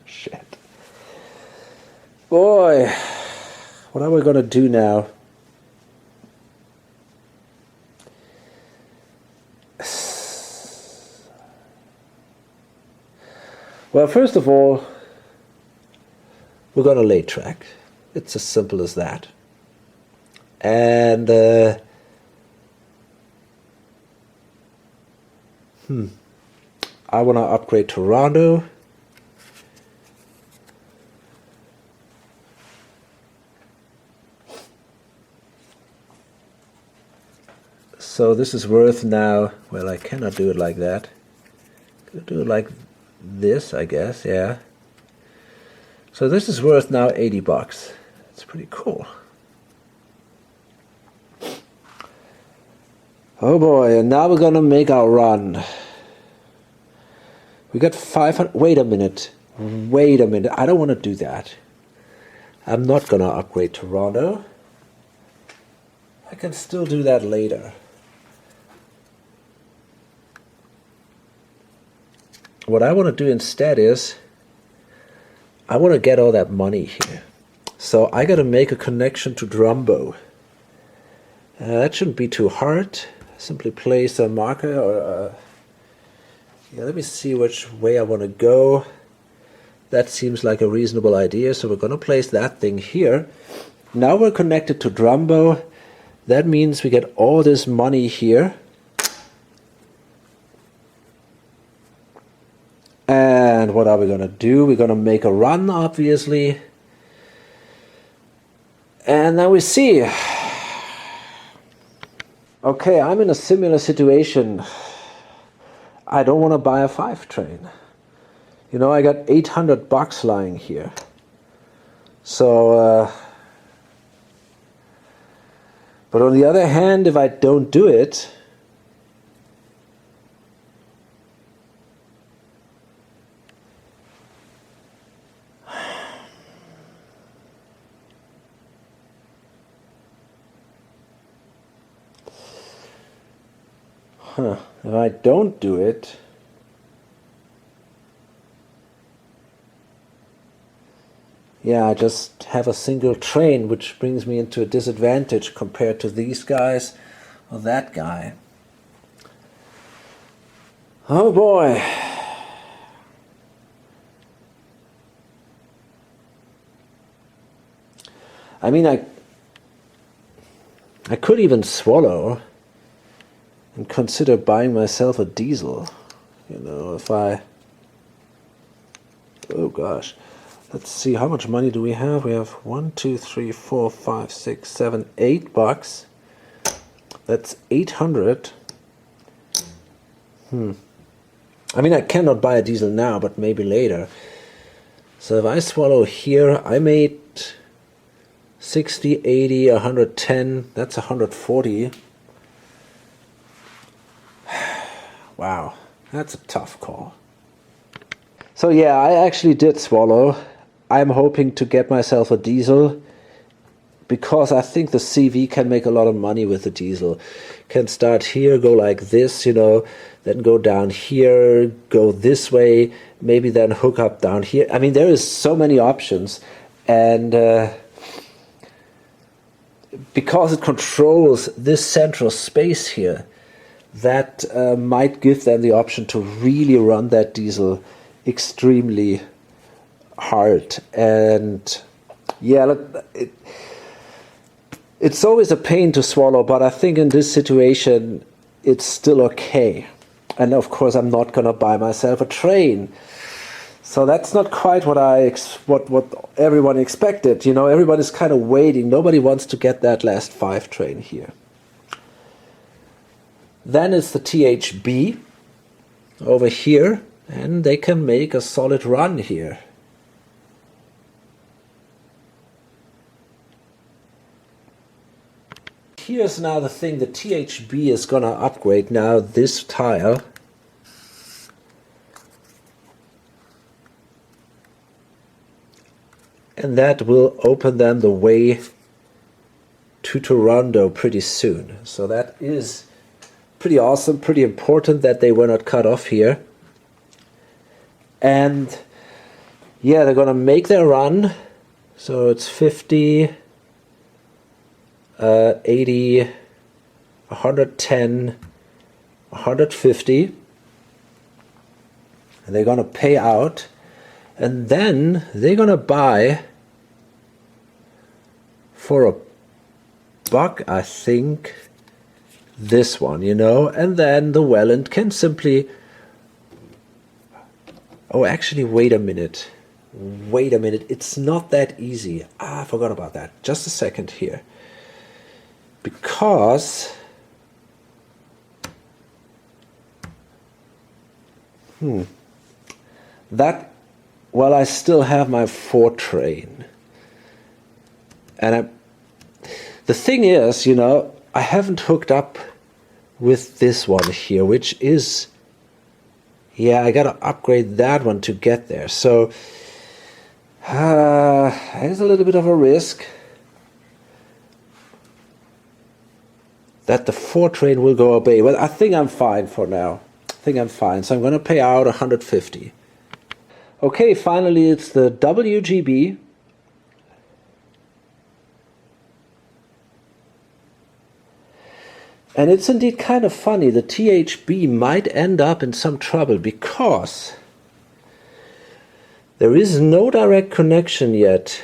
Shit. Boy, what are we gonna do now? Well, first of all, we're gonna lay track. It's as simple as that. And I want to upgrade Toronto. So this is worth now, well, I cannot do it like that. Could do it like this, I guess, yeah. So this is worth now $80. It's pretty cool. Oh boy, and now we're gonna make our run. We got 500, wait a minute, I don't want to do that. I'm not gonna upgrade Toronto. I can still do that later. What I want to do instead is, I want to get all that money here. So I got to make a connection to Drumbo. That shouldn't be too hard. Simply place a marker or yeah, let me see which way I want to go. That seems like a reasonable idea. So we're going to place that thing here. Now we're connected to Drumbo. That means we get all this money here. And what are we going to do? We're going to make a run, obviously. And now we see. Okay, I'm in a similar situation. I don't want to buy a 5 train. You know, I got $800 lying here. So, but on the other hand, if I don't do it, if I don't do it, yeah, I just have a single train, which brings me into a disadvantage compared to these guys or that guy. Oh boy. I mean, I could even swallow and consider buying myself a diesel. You know, if I... Oh gosh. Let's see, how much money do we have? We have 1, 2, 3, 4, 5, 6, 7, $8. That's 800. I mean, I cannot buy a diesel now, but maybe later. So if I swallow here, I made 60, 80, 110. That's 140. Wow, that's a tough call. So yeah, I actually did swallow. I'm hoping to get myself a diesel because I think the CV can make a lot of money with the diesel. Can start here, go like this, you know, then go down here, go this way, maybe then hook up down here. I mean, there is so many options, and because it controls this central space here, that might give them the option to really run that diesel extremely hard. And yeah, look, it's always a pain to swallow, but I think in this situation it's still okay. And of course I'm not gonna buy myself a train, so that's not quite what what everyone expected. You know, everybody's kind of waiting. Nobody wants to get that last 5 train here. Then it's the THB over here, and they can make a solid run here. Here's now the thing, the THB is gonna upgrade now this tile. And that will open them the way to Toronto pretty soon. So that is pretty awesome, pretty important that they were not cut off here. And yeah, they're gonna make their run. So it's 50, 80, 110, 150. And they're gonna pay out. And then they're gonna buy for $1, I think, this one, you know, and then the Welland can simply... Oh, actually, wait a minute. Wait a minute. It's not that easy. I forgot about that. Just a second here. Because... That... Well, I still have my 4 train. And the thing is, you know, I haven't hooked up with this one here, which is... Yeah, I gotta upgrade that one to get there. So, there's a little bit of a risk that the 4 train will go away. Well, I think I'm fine for now. I think I'm fine. So I'm gonna pay out 150. Okay, finally it's the WGB. And it's indeed kind of funny. The THB might end up in some trouble because there is no direct connection yet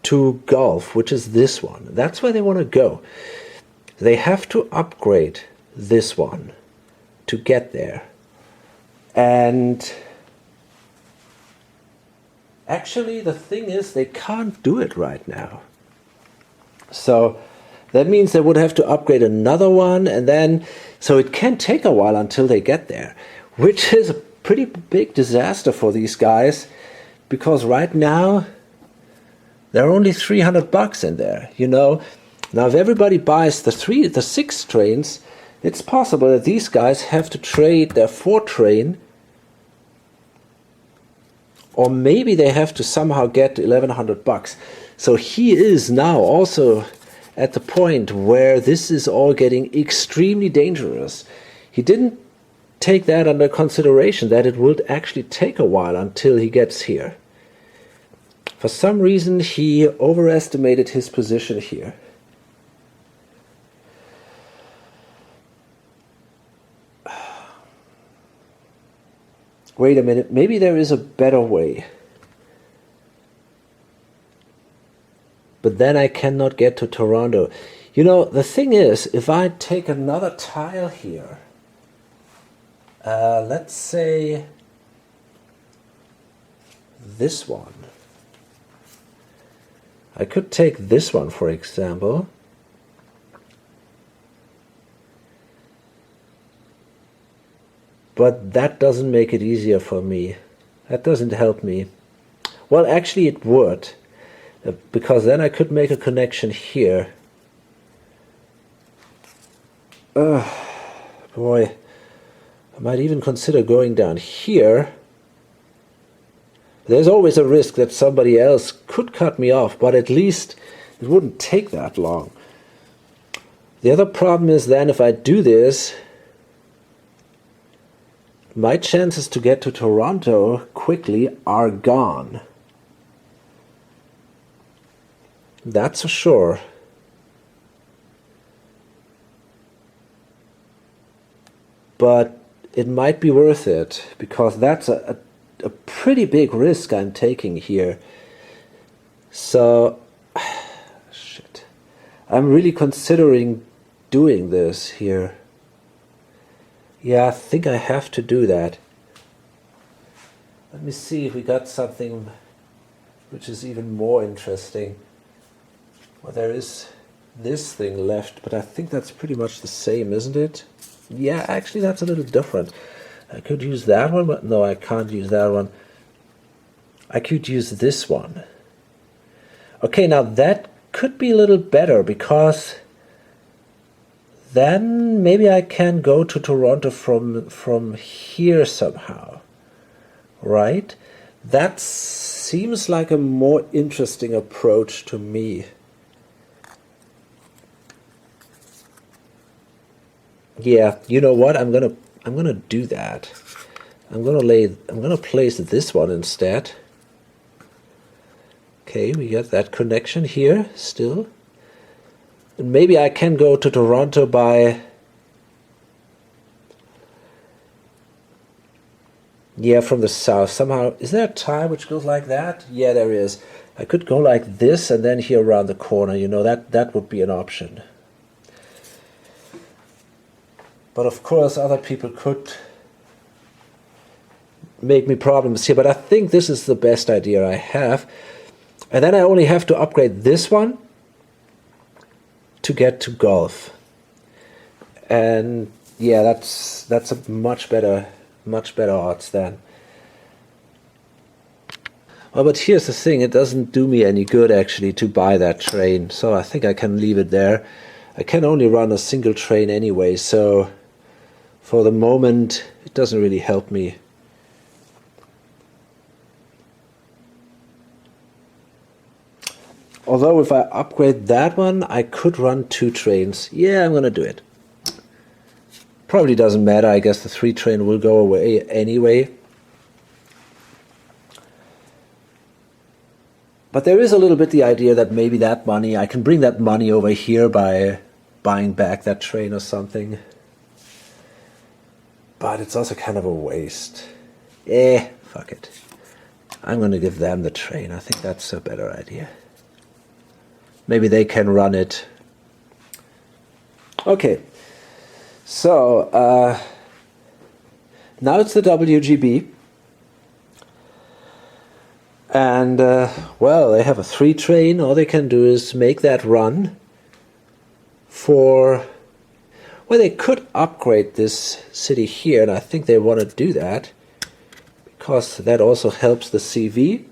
to Gulf, which is this one. That's where they want to go. They have to upgrade this one to get there. And actually, the thing is, they can't do it right now. So that means they would have to upgrade another one, and then, so it can take a while until they get there, which is a pretty big disaster for these guys, because right now, there are only $300 in there, you know. Now, if everybody buys the 6 trains, it's possible that these guys have to trade their 4 train, or maybe they have to somehow get $1,100. So he is now also at the point where this is all getting extremely dangerous. He didn't take that under consideration, that it would actually take a while until he gets here. For some reason, he overestimated his position here. Wait a minute, maybe there is a better way. But then I cannot get to Toronto. You know, the thing is, if I take another tile here, let's say this one. I could take this one, for example. But that doesn't make it easier for me. That doesn't help me. Well, actually it would. Because then I could make a connection here. Boy. I might even consider going down here. There's always a risk that somebody else could cut me off, but at least it wouldn't take that long. The other problem is then if I do this, my chances to get to Toronto quickly are gone. That's for sure. But it might be worth it, because that's a pretty big risk I'm taking here. So, shit. I'm really considering doing this here. Yeah, I think I have to do that. Let me see if we got something which is even more interesting. Well, there is this thing left, but I think that's pretty much the same, isn't it? Yeah, actually that's a little different. I could use that one, but no, I can't use that one. I could use this one. Okay, now that could be a little better, because then maybe I can go to Toronto from here somehow, right? That seems like a more interesting approach to me. Yeah, you know what? I'm gonna do that. I'm gonna place this one instead. Okay, we got that connection here still. And maybe I can go to Toronto by... Yeah, from the south. Somehow, is there a tie which goes like that? Yeah, there is. I could go like this and then here around the corner. You know, that would be an option. But of course, other people could make me problems here. But I think this is the best idea I have. And then I only have to upgrade this one to get to Gulf. And yeah, that's a much better odds then. Well, but here's the thing, it doesn't do me any good actually to buy that train, so I think I can leave it there. I can only run a single train anyway, so for the moment it doesn't really help me. Although if I upgrade that one, I could run 2 trains. Yeah, I'm gonna do it. Probably doesn't matter, I guess the 3 train will go away anyway. But there is a little bit the idea that maybe that money, I can bring that money over here by buying back that train or something. But it's also kind of a waste. Fuck it. I'm gonna give them the train. I think that's a better idea. maybe they can run it. Okay, so now it's the WGB, and well, they have a 3 train. All they can do is make that run for, well, they could upgrade this city here, and I think they want to do that because that also helps the CV.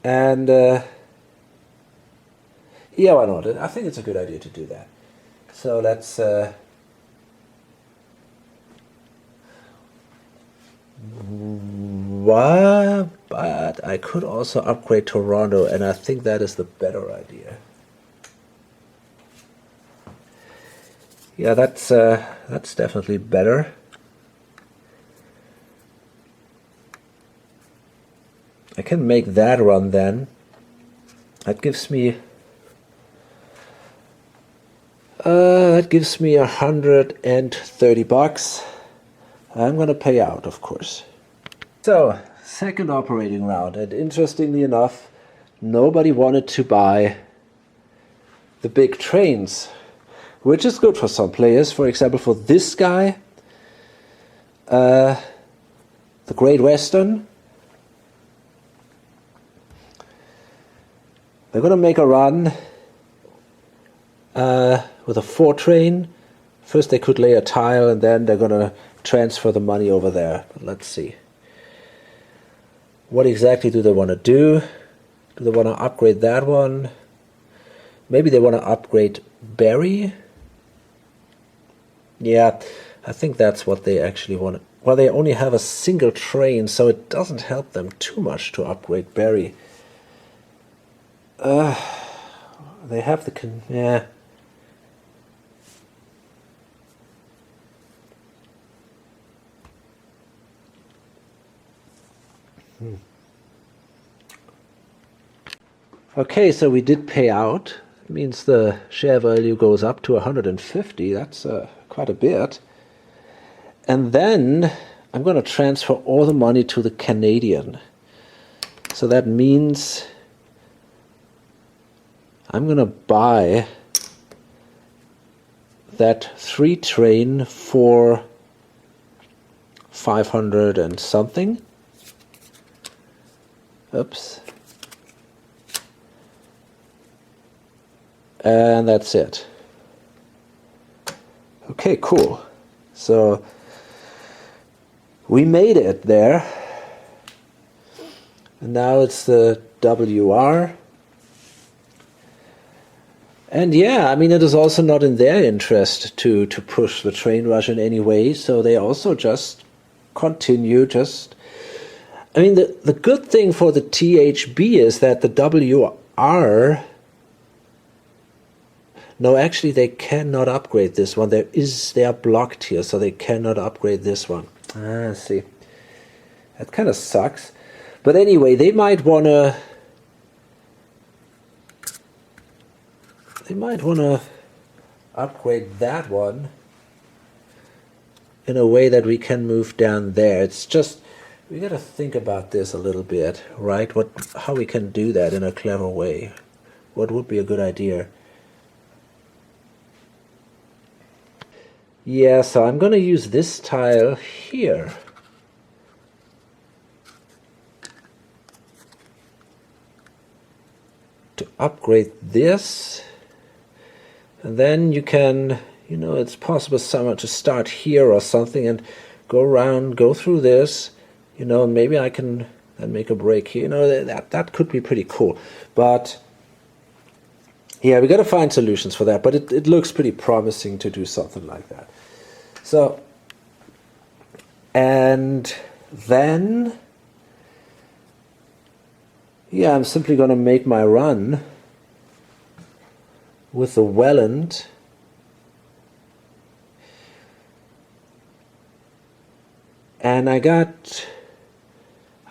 And yeah, why not? I think it's a good idea to do that. So let's but I could also upgrade Toronto, and I think that is the better idea. Yeah, that's definitely better. I can make that run then. That gives me $130. I'm gonna pay out, of course. So, second operating round, and interestingly enough, nobody wanted to buy the big trains, which is good for some players. For example, for this guy, the Great Western, they're gonna make a run with a 4 train. First they could lay a tile, and then they're gonna transfer the money over there. But let's see. What exactly do they want to do? Do they want to upgrade that one? Maybe they want to upgrade Barry? Yeah, I think that's what they actually want. Well, they only have a single train, so it doesn't help them too much to upgrade Barry. They have the... yeah. Okay, so we did pay out. It means the share value goes up to 150. That's quite a bit. And then I'm going to transfer all the money to the Canadian. So that means I'm going to buy that 3 train for 500 and something. Oops. And that's it. Okay, cool. So we made it there. And now it's the WR. And yeah, I mean, it is also not in their interest to push the train rush in any way, so they also just continue, I mean, the good thing for the THB is that the WR... No, actually, they cannot upgrade this one. They are blocked here, so they cannot upgrade this one. Ah, I see. That kind of sucks. But anyway, they might wanna upgrade that one in a way that we can move down there. It's just we gotta think about this a little bit, right? How we can do that in a clever way. What would be a good idea? Yeah, so I'm going to use this tile here. To upgrade this. And then you can, you know, it's possible somehow to start here or something and go around, go through this, you know, and maybe I can then make a break here. You know, that could be pretty cool. But yeah, we got to find solutions for that, but it looks pretty promising to do something like that. So, and then, yeah, I'm simply going to make my run with the Welland. And I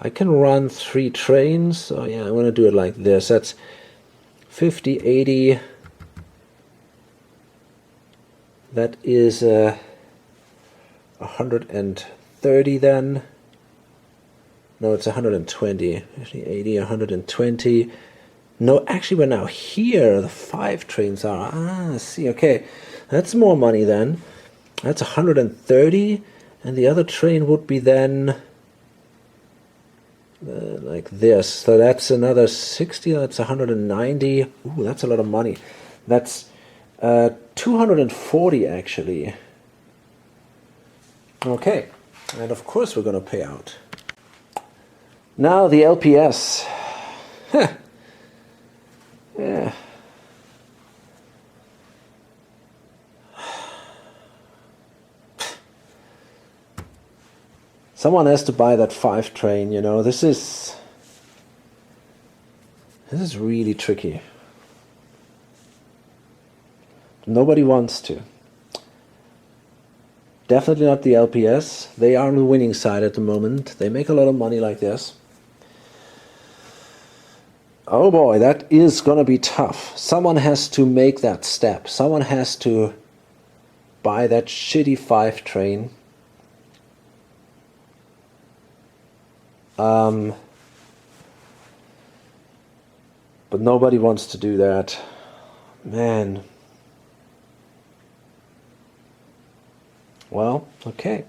can run 3 trains, so yeah, I'm going to do it like this. That's 50, 80, that is 130 then. No, it's 120. 50, 80, 120. No, actually, we're now here. The 5 trains are. I see. Okay, that's more money then. That's 130, and the other train would be then like this. So that's another 60. That's 190. Ooh, that's a lot of money. That's 240 actually. Okay, and of course we're going to pay out. Now the LPS. Yeah. Someone has to buy that 5 train, you know. This is really tricky. Nobody wants to. Definitely not the LPS. They are on the winning side at the moment. They make a lot of money like this. Oh boy, that is going to be tough. Someone has to make that step. Someone has to buy that shitty 5 train. But nobody wants to do that. Man. Well, okay.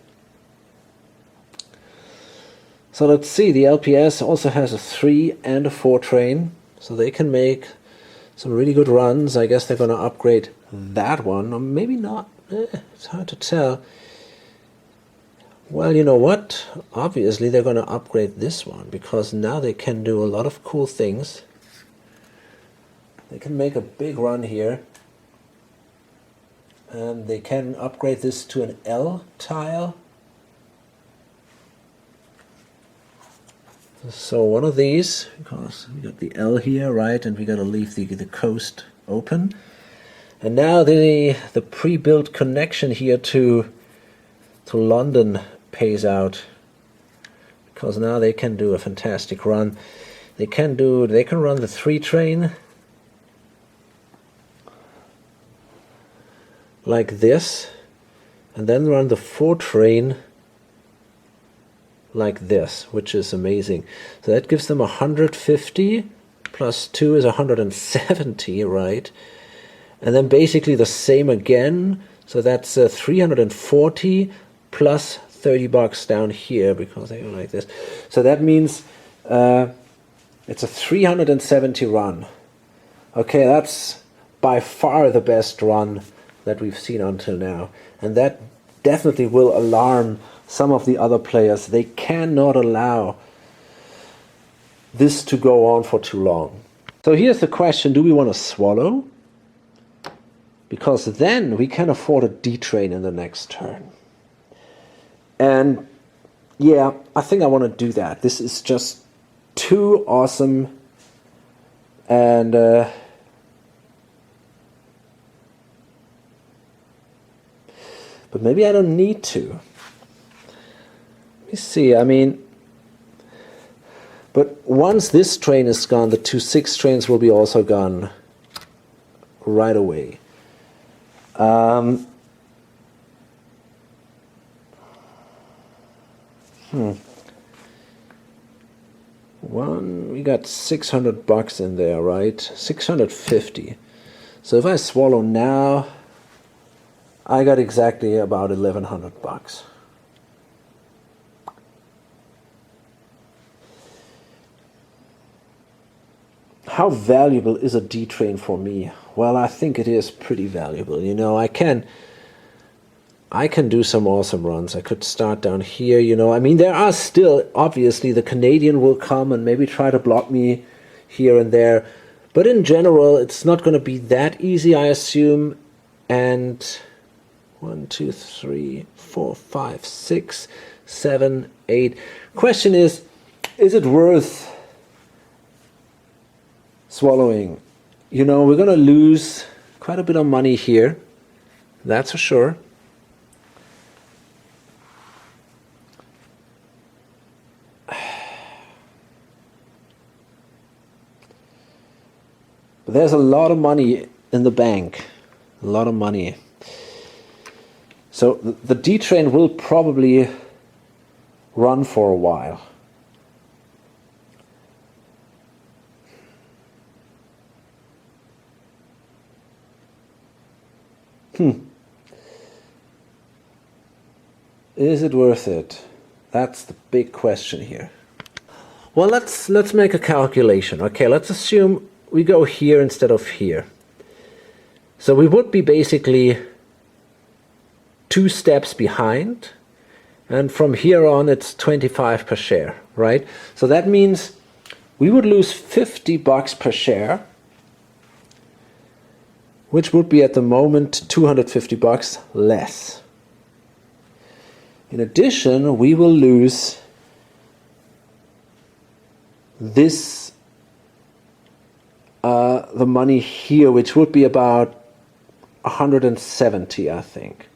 So let's see, the LPS also has a 3 and a 4 train, so they can make some really good runs. I guess they're going to upgrade that one, or maybe not. It's hard to tell. Well, you know what? Obviously they're going to upgrade this one, because now they can do a lot of cool things. They can make a big run here. And they can upgrade this to an L tile. So one of these, because we got the L here, right, and we got to leave the coast open. And now the pre-built connection here to London pays out, because now they can do a fantastic run. They can run the 3 train like this, and then run the 4 train like this, which is amazing. So that gives them 150 plus 2 is 170, right? And then basically the same again, so that's 340 plus 30 bucks down here, because they go like this. So that means it's a 370 run. Okay, that's by far the best run that we've seen until now, and that definitely will alarm some of the other players. They cannot allow this to go on for too long. So here's the question, do we want to swallow? Because then we can afford a D train in the next turn. And yeah, I think I want to do that. This is just too awesome, and but maybe I don't need to. Let me see, I mean, but once this train is gone, the 2-6 trains will be also gone right away. We got 600 bucks in there, right? 650. So if I swallow now, I got exactly about 1,100 bucks. How valuable is a D train for me? Well, I think it is pretty valuable. You know, I can do some awesome runs. I could start down here, you know. I mean, there are still, obviously, the Canadian will come and maybe try to block me here and there. But in general, it's not going to be that easy, I assume. And 1, 2, 3, 4, 5, 6, 7, 8. Question is it worth swallowing? You know, we're going to lose quite a bit of money here. That's for sure. But there's a lot of money in the bank. A lot of money. So the D train will probably run for a while. Is it worth it? That's the big question here. Well, let's make a calculation. Okay, let's assume we go here instead of here. So we would be basically 2 steps behind, and from here on it's 25 per share, right? So that means we would lose $50 per share, which would be at the moment $250 less. In addition, we will lose this, the money here, which would be about 170, I think.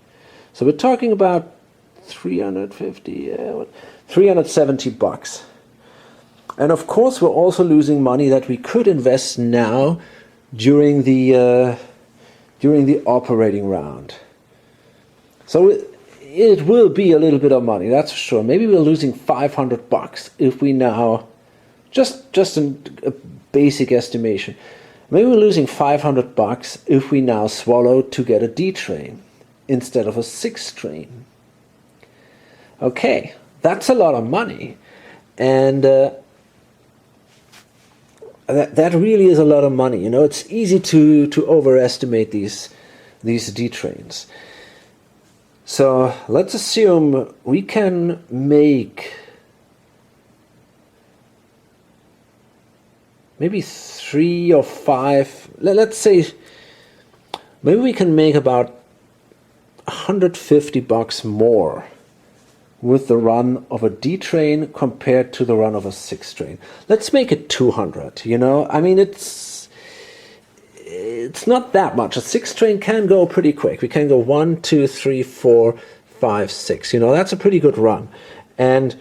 So we're talking about 370 bucks. And of course, we're also losing money that we could invest now during the operating round. So it will be a little bit of money, that's for sure. Maybe we're losing 500 bucks if we now, just a basic estimation, maybe we're losing 500 bucks if we now swallow to get a D train instead of a 6 train. Okay, that's a lot of money, and that really is a lot of money. You know, it's easy to overestimate these D trains. So let's assume we can make maybe 3 or 5, let's say, maybe we can make about 150 bucks more with the run of a D train compared to the run of a 6 train. Let's make it 200, you know? I mean, it's not that much. A 6 train can go pretty quick. We can go 1, 2, 3, 4, 5, 6. You know, that's a pretty good run. And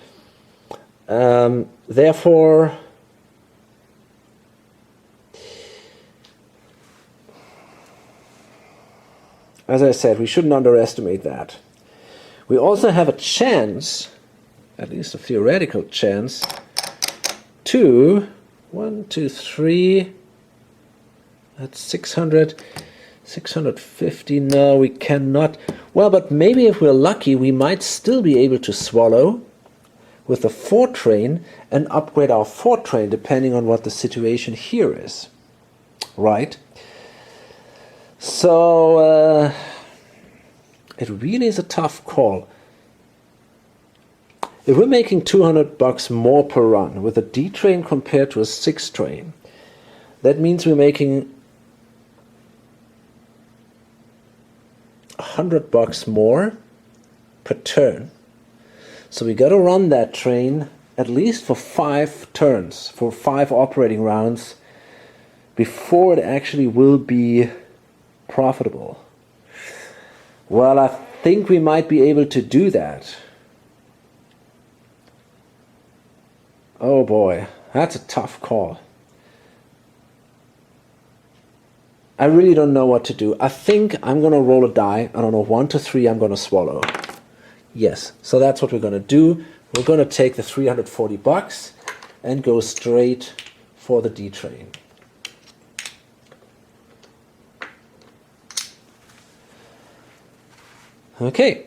therefore, as I said, we shouldn't underestimate that. We also have a chance, at least a theoretical chance, to 1, 2, 3, that's 600, 650, no, we cannot. Well, but maybe if we're lucky, we might still be able to swallow with the 4 train and upgrade our 4 train, depending on what the situation here is, right? So, it really is a tough call. If we're making 200 bucks more per run with a D train compared to a 6 train, that means we're making 100 bucks more per turn. So we got to run that train at least for 5 turns, for 5 operating rounds, before it actually will be profitable. Well, I think we might be able to do that. Oh boy, that's a tough call. I really don't know what to do. I think I'm going to roll a die. I don't know, 1 to 3 I'm going to swallow. Yes, so that's what we're going to do. We're going to take the 340 bucks and go straight for the D train. Okay.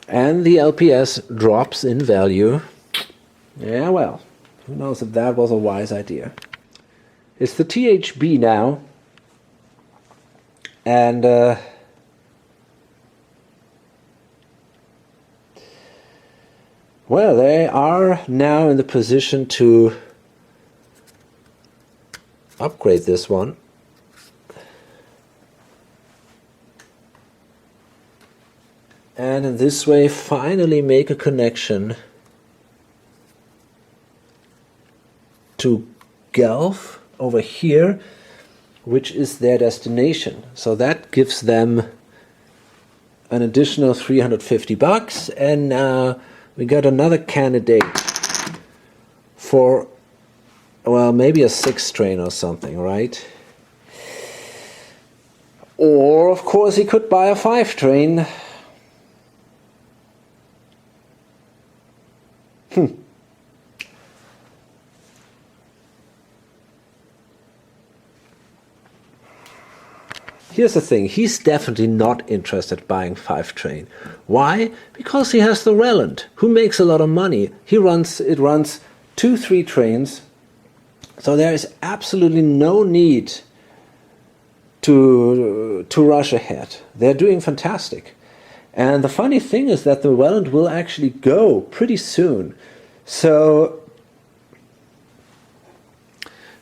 And the LPS drops in value. Yeah, well, who knows if that was a wise idea. It's the THB now. And well, they are now in the position to upgrade this one. And in this way finally make a connection to Guelph over here, which is their destination. So that gives them an additional 350 bucks, and now we got another candidate for, well, maybe a 6 train or something, right? Or of course he could buy a 5 train. here's the thing. He's definitely not interested in buying 5 train. Why? Because he has the Welland, who makes a lot of money. It runs 2-3 trains. So there is absolutely no need to rush ahead. They're doing fantastic. And the funny thing is that the Welland will actually go pretty soon. So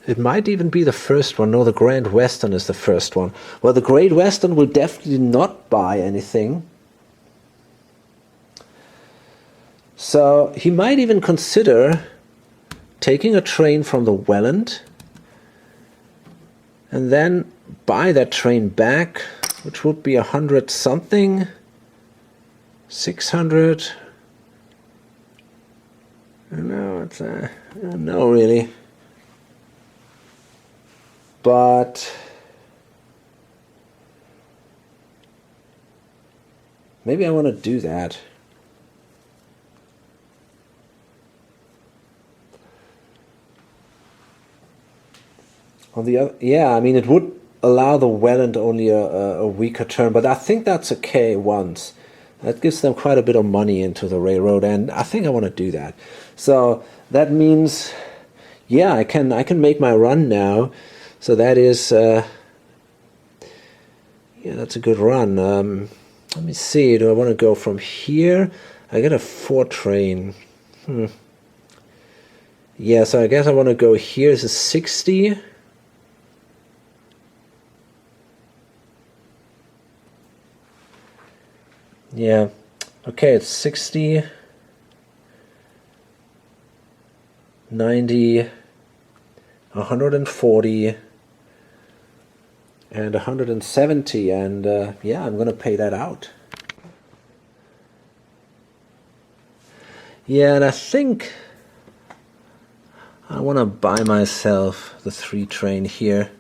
it might even be the first one. No, the Grand Western is the first one. Well, the Great Western will definitely not buy anything. So he might even consider taking a train from the Welland and then buy that train back, which would be 100 something, 600. No, it's no, really. But maybe I want to do that. On the other, yeah, I mean, it would allow the Welland only a weaker turn, but I think that's okay once. That gives them quite a bit of money into the railroad, and I think I want to do that. So that means, yeah, I can make my run now. So that is, yeah, that's a good run. Let me see. Do I want to go from here? I got a 4 train. Yeah, so I guess I want to go here. This is 60. Yeah, okay, it's 60, 90, 140, and 170, and yeah, I'm going to pay that out. Yeah, and I think I want to buy myself the 3 train here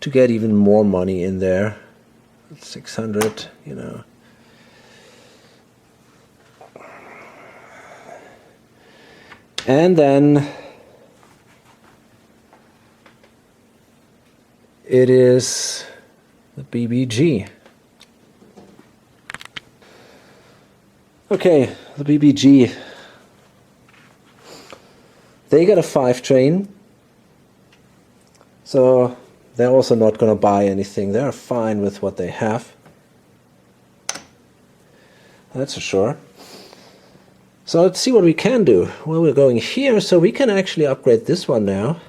to get even more money in there. 600, you know. And then it is the BBG. Okay, the BBG. They got a 5 train. So they're also not going to buy anything. They're fine with what they have. That's for sure. So let's see what we can do. Well, we're going here, so we can actually upgrade this one now.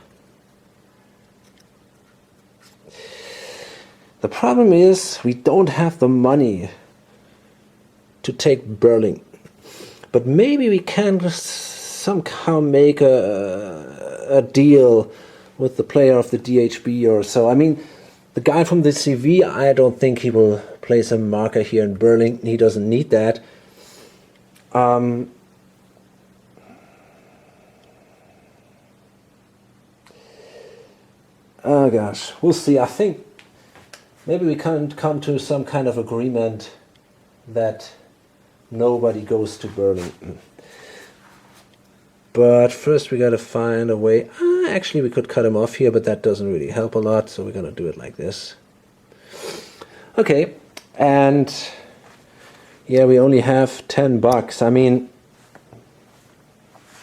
The problem is we don't have the money to take Burlington. But maybe we can somehow make a deal with the player of the DHB or so. I mean, the guy from the CV, I don't think he will place a marker here in Burlington. He doesn't need that. Oh gosh, we'll see. I think maybe we can come to some kind of agreement that nobody goes to Burlington. But first we got to find a way. Actually, we could cut him off here, but that doesn't really help a lot, so we're going to do it like this. Okay, and yeah, we only have $10. I mean,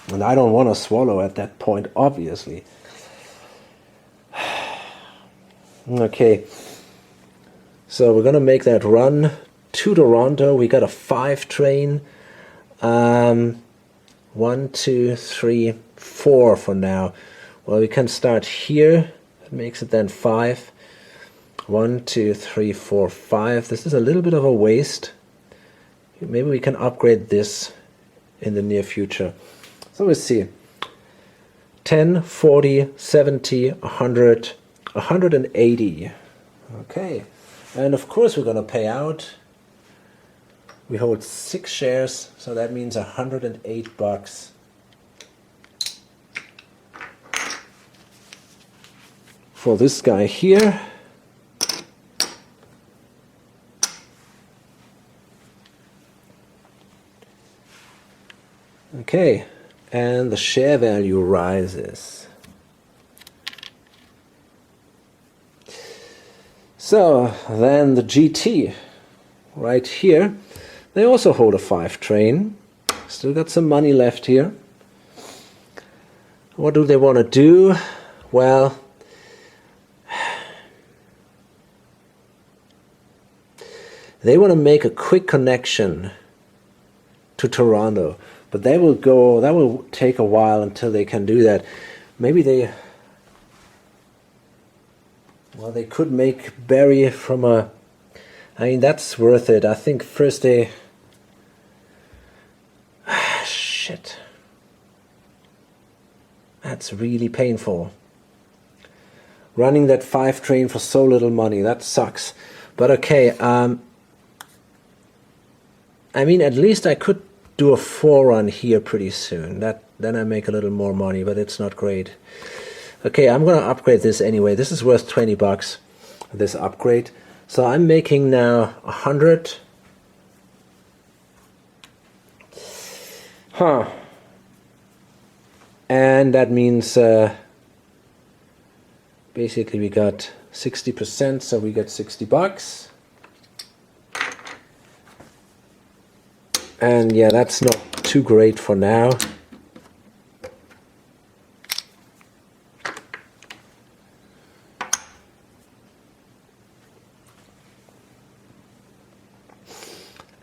and I don't want to swallow at that point, obviously. Okay, so we're going to make that run to Toronto. We got a 5 train. 1, 2, 3, 4 for now. Well, we can start here. That makes it then 5. 1, 2, 3, 4, 5. This is a little bit of a waste. Maybe we can upgrade this in the near future. So let's see. 10, 40, 70, 100, 180. Okay. And of course we're going to pay out. We hold 6 shares, so that means $108. For this guy here. Okay, and the share value rises. So then the GT right here, they also hold a 5 train. Still got some money left here. What do they want to do? Well, they want to make a quick connection to Toronto, but that will take a while until they can do that. Maybe they could make Barrie from a, I mean, that's worth it. I think first they, shit, that's really painful. Running that 5 train for so little money, that sucks. But okay, I mean, at least I could do a 4 run here pretty soon. Then I make a little more money, but it's not great. Okay, I'm gonna upgrade this anyway. This is worth 20 bucks, this upgrade. So I'm making now 100. And that means basically we got 60%, so we get 60 bucks. And yeah, that's not too great for now.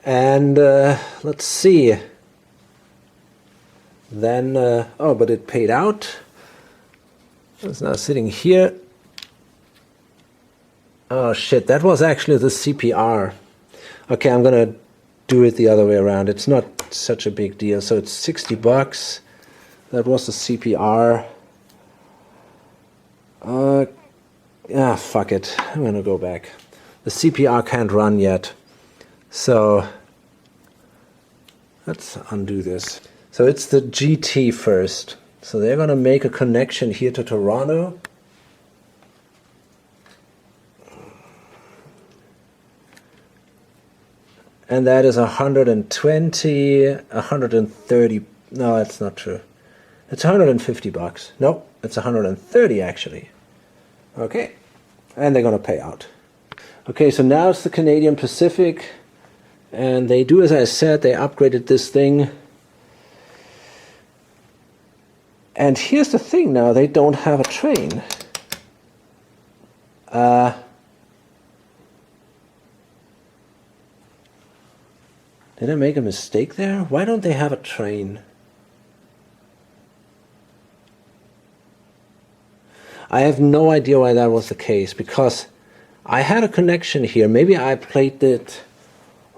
And let's see. Then, oh, but it paid out. It's now sitting here. Oh shit, that was actually the CPR. Okay, I'm gonna do it the other way around. It's not such a big deal. So it's 60 bucks. That was the CPR. Fuck it. I'm gonna go back. The CPR can't run yet. So let's undo this. So it's the GT first. So they're gonna make a connection here to Toronto. And that is 120, 130. No, that's not true. It's 150 bucks. Nope, it's 130 actually. Okay, and they're gonna pay out. Okay, so now it's the Canadian Pacific, and they do as I said, they upgraded this thing. And here's the thing now, they don't have a train. Did I make a mistake there? Why don't they have a train? I have no idea why that was the case, because I had a connection here. Maybe I played it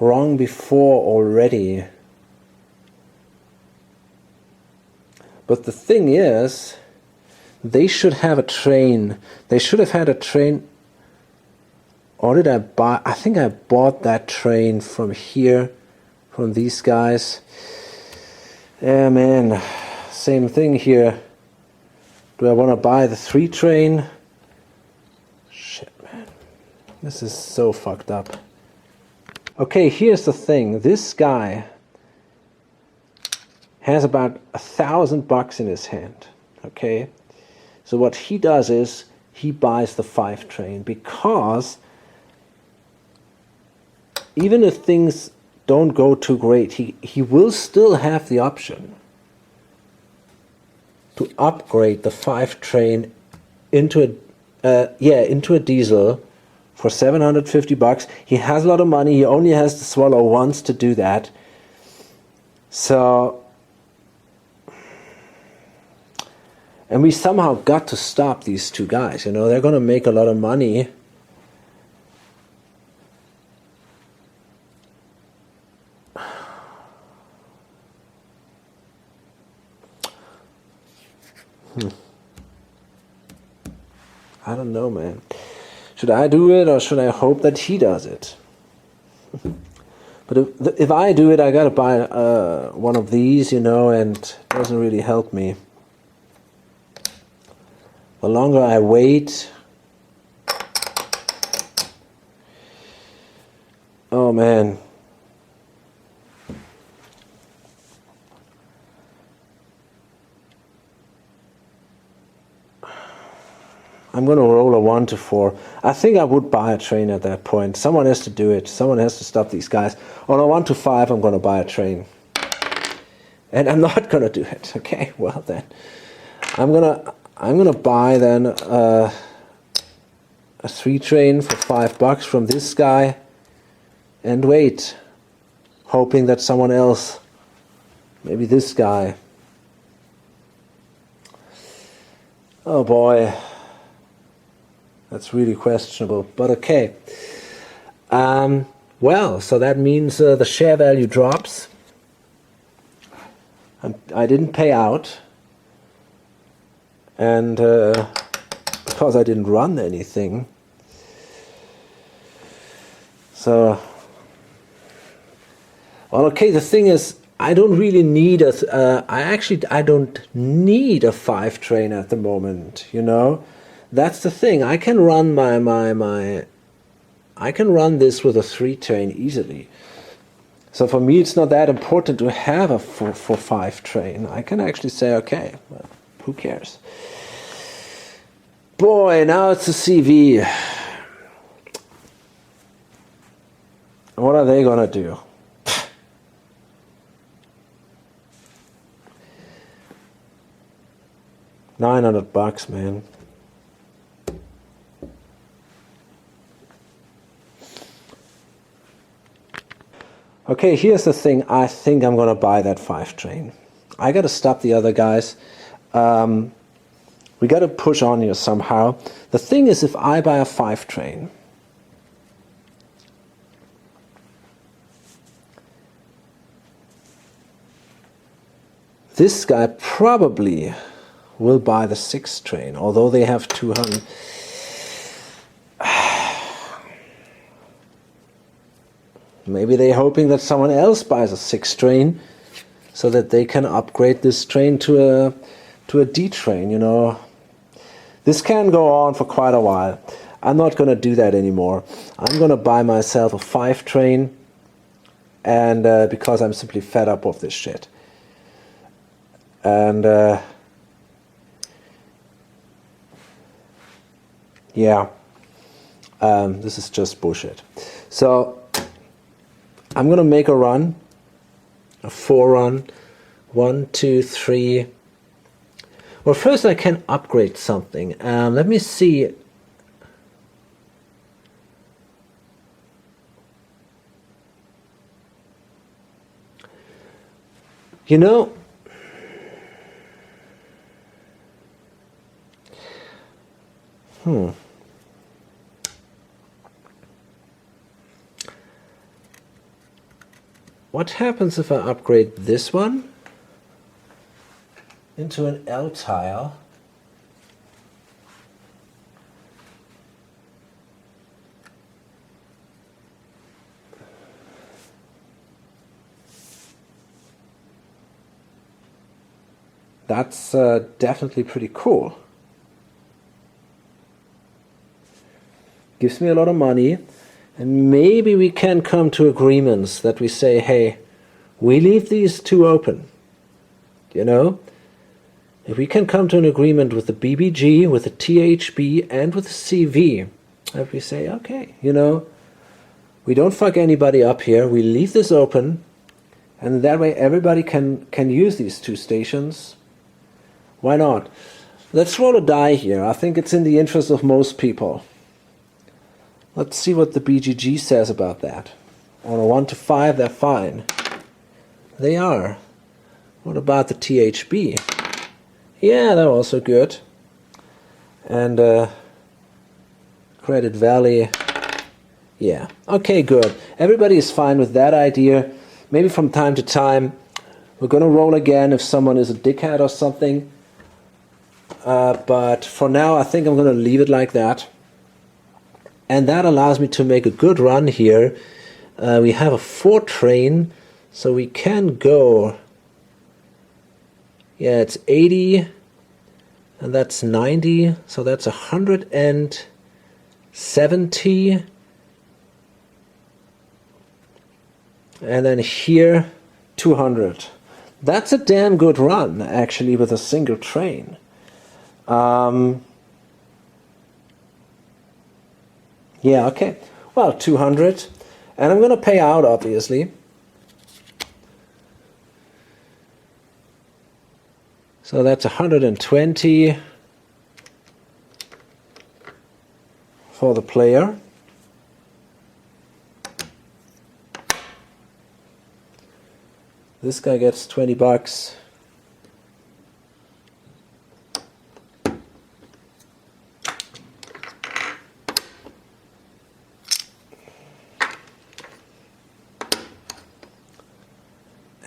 wrong before already. But the thing is, they should have a train. They should have had a train. Or did I buy? I think I bought that train from here, from these guys. Yeah, man. Same thing here. Do I want to buy the 3 train? Shit, man. This is so fucked up. Okay, here's the thing. This guy has about 1,000 bucks in his hand. Okay? So what he does is he buys the 5 train, because even if things don't go too great, he will still have the option to upgrade the 5 train into a diesel for 750 bucks. He has a lot of money. He only has to swallow once to do that. So, and we somehow got to stop these 2 guys. You know, they're going to make a lot of money. I don't know, man. Should I do it, or should I hope that he does it? But if I do it, I gotta buy one of these, you know, and it doesn't really help me. The longer I wait... Oh, man. I'm going to roll a 1 to 4. I think I would buy a train at that point. Someone has to do it. Someone has to stop these guys. On a 1 to 5, I'm going to buy a train. And I'm not going to do it. Okay, well then. I'm gonna buy then a 3 train for $5 from this guy and wait, hoping that someone else, maybe this guy. Oh boy, that's really questionable, but okay. Well, so that means the share value drops. I didn't pay out, and because I didn't run anything, so well, okay. The thing is, I don't really need I don't need a 5 train at the moment. You know, that's the thing. I can run I can run this with a 3 train easily. So for me, it's not that important to have a 4-5 train. I can actually say, okay, well, who cares? Boy, now it's a CV. What are they gonna do? $900, man. Okay, here's the thing. I think I'm going to buy that 5 train. I got to stop the other guys. We got to push on here somehow. The thing is, if I buy a 5 train, this guy probably will buy the 6 train, although they have 200. Maybe they're hoping that someone else buys a 6 train so that they can upgrade this train to a D train, you know. This can go on for quite a while. I'm not going to do that anymore. I'm going to buy myself a 5 train, and because I'm simply fed up of this shit. And yeah, this is just bullshit. So I'm going to make a run, a 4 run, 1, 2, 3. Well, first I can upgrade something. Let me see. You know, what happens if I upgrade this one into an L tile? That's definitely pretty cool. Gives me a lot of money. And maybe we can come to agreements that we say, hey, we leave these 2 open. You know? If we can come to an agreement with the BBG, with the THB, and with the CV, if we say, okay, you know, we don't fuck anybody up here, we leave this open, and that way everybody can use these 2 stations. Why not? Let's roll a die here. I think it's in the interest of most people. Let's see what the BGG says about that. On a 1 to 5, they're fine. They are. What about the THB? Yeah, they're also good. And Credit Valley. Yeah. Okay, good. Everybody is fine with that idea. Maybe from time to time we're going to roll again if someone is a dickhead or something. But for now, I think I'm going to leave it like that. And that allows me to make a good run here. We have a 4 train, so we can go. Yeah, it's 80, and that's 90, so that's 170. And then here, 200. That's a damn good run, actually, with a single train. Yeah, okay. Well, 200. And I'm going to pay out, obviously. So that's 120 for the player. This guy gets 20 bucks.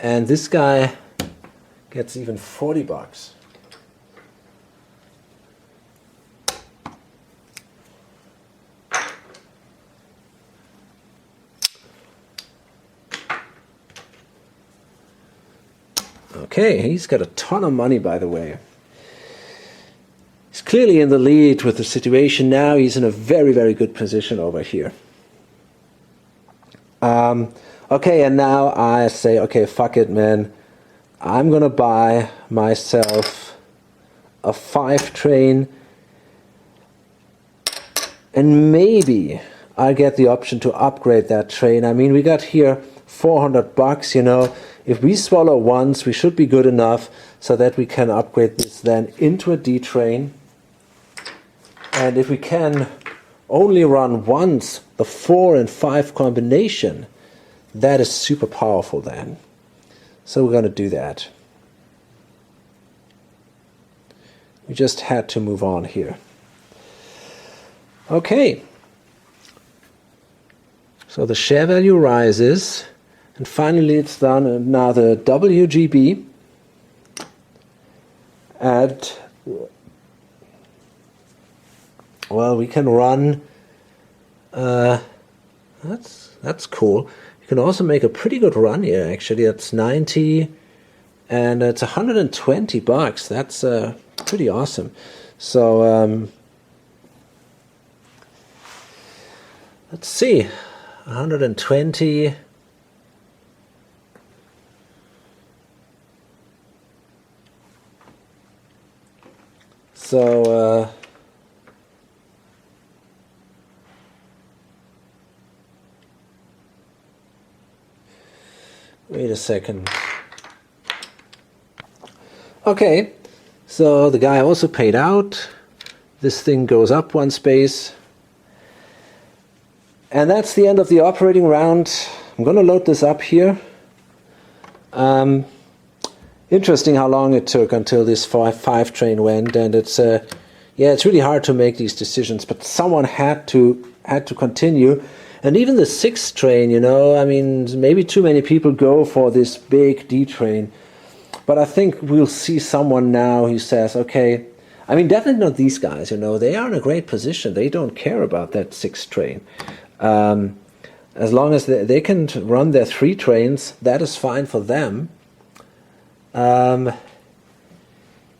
And this guy gets even 40 bucks. Okay, he's got a ton of money, by the way. He's clearly in the lead with the situation now. He's in a very, very good position over here. Okay, and now I say, okay, fuck it, man. I'm gonna buy myself a 5 train, and maybe I get the option to upgrade that train. I mean, we got here 400 bucks, you know. If we swallow once, we should be good enough so that we can upgrade this then into a D train. And if we can only run once the 4 and 5 combination, that is super powerful then. So we're going to do that. We just had to move on here. Okay. So the share value rises. And finally it's done. And now the WGB at, well, we can run, that's cool. You can also make a pretty good run here, actually. That's 90 and it's 120 bucks. That's pretty awesome. So let's see, 120. So wait a second. Okay, so the guy also paid out. This thing goes up 1 space. And that's the end of the operating round. I'm going to load this up here. Interesting how long it took until this 5 train went, and it's yeah, it's really hard to make these decisions, but someone had to continue. And even the 6 train, you know, I mean, maybe too many people go for this big D train, but I think we'll see someone now who says, okay, I mean, definitely not these guys, you know, they are in a great position. They don't care about that 6 train. As long as they can run their 3 trains, that is fine for them.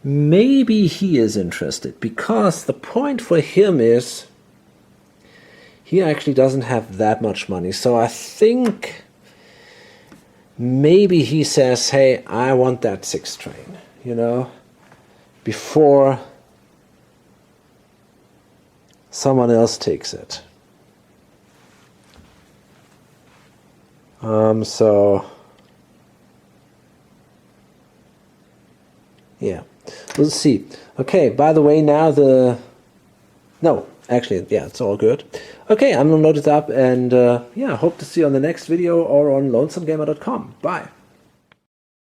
Maybe he is interested, because the point for him is he actually doesn't have that much money. So I think maybe he says, hey, I want that 6 train, you know, before someone else takes it. So yeah, we'll see. Okay, by the way, now no, actually, yeah, it's all good. Okay, I'm gonna load it up, and yeah, hope to see you on the next video or on lonesomegamer.com. Bye.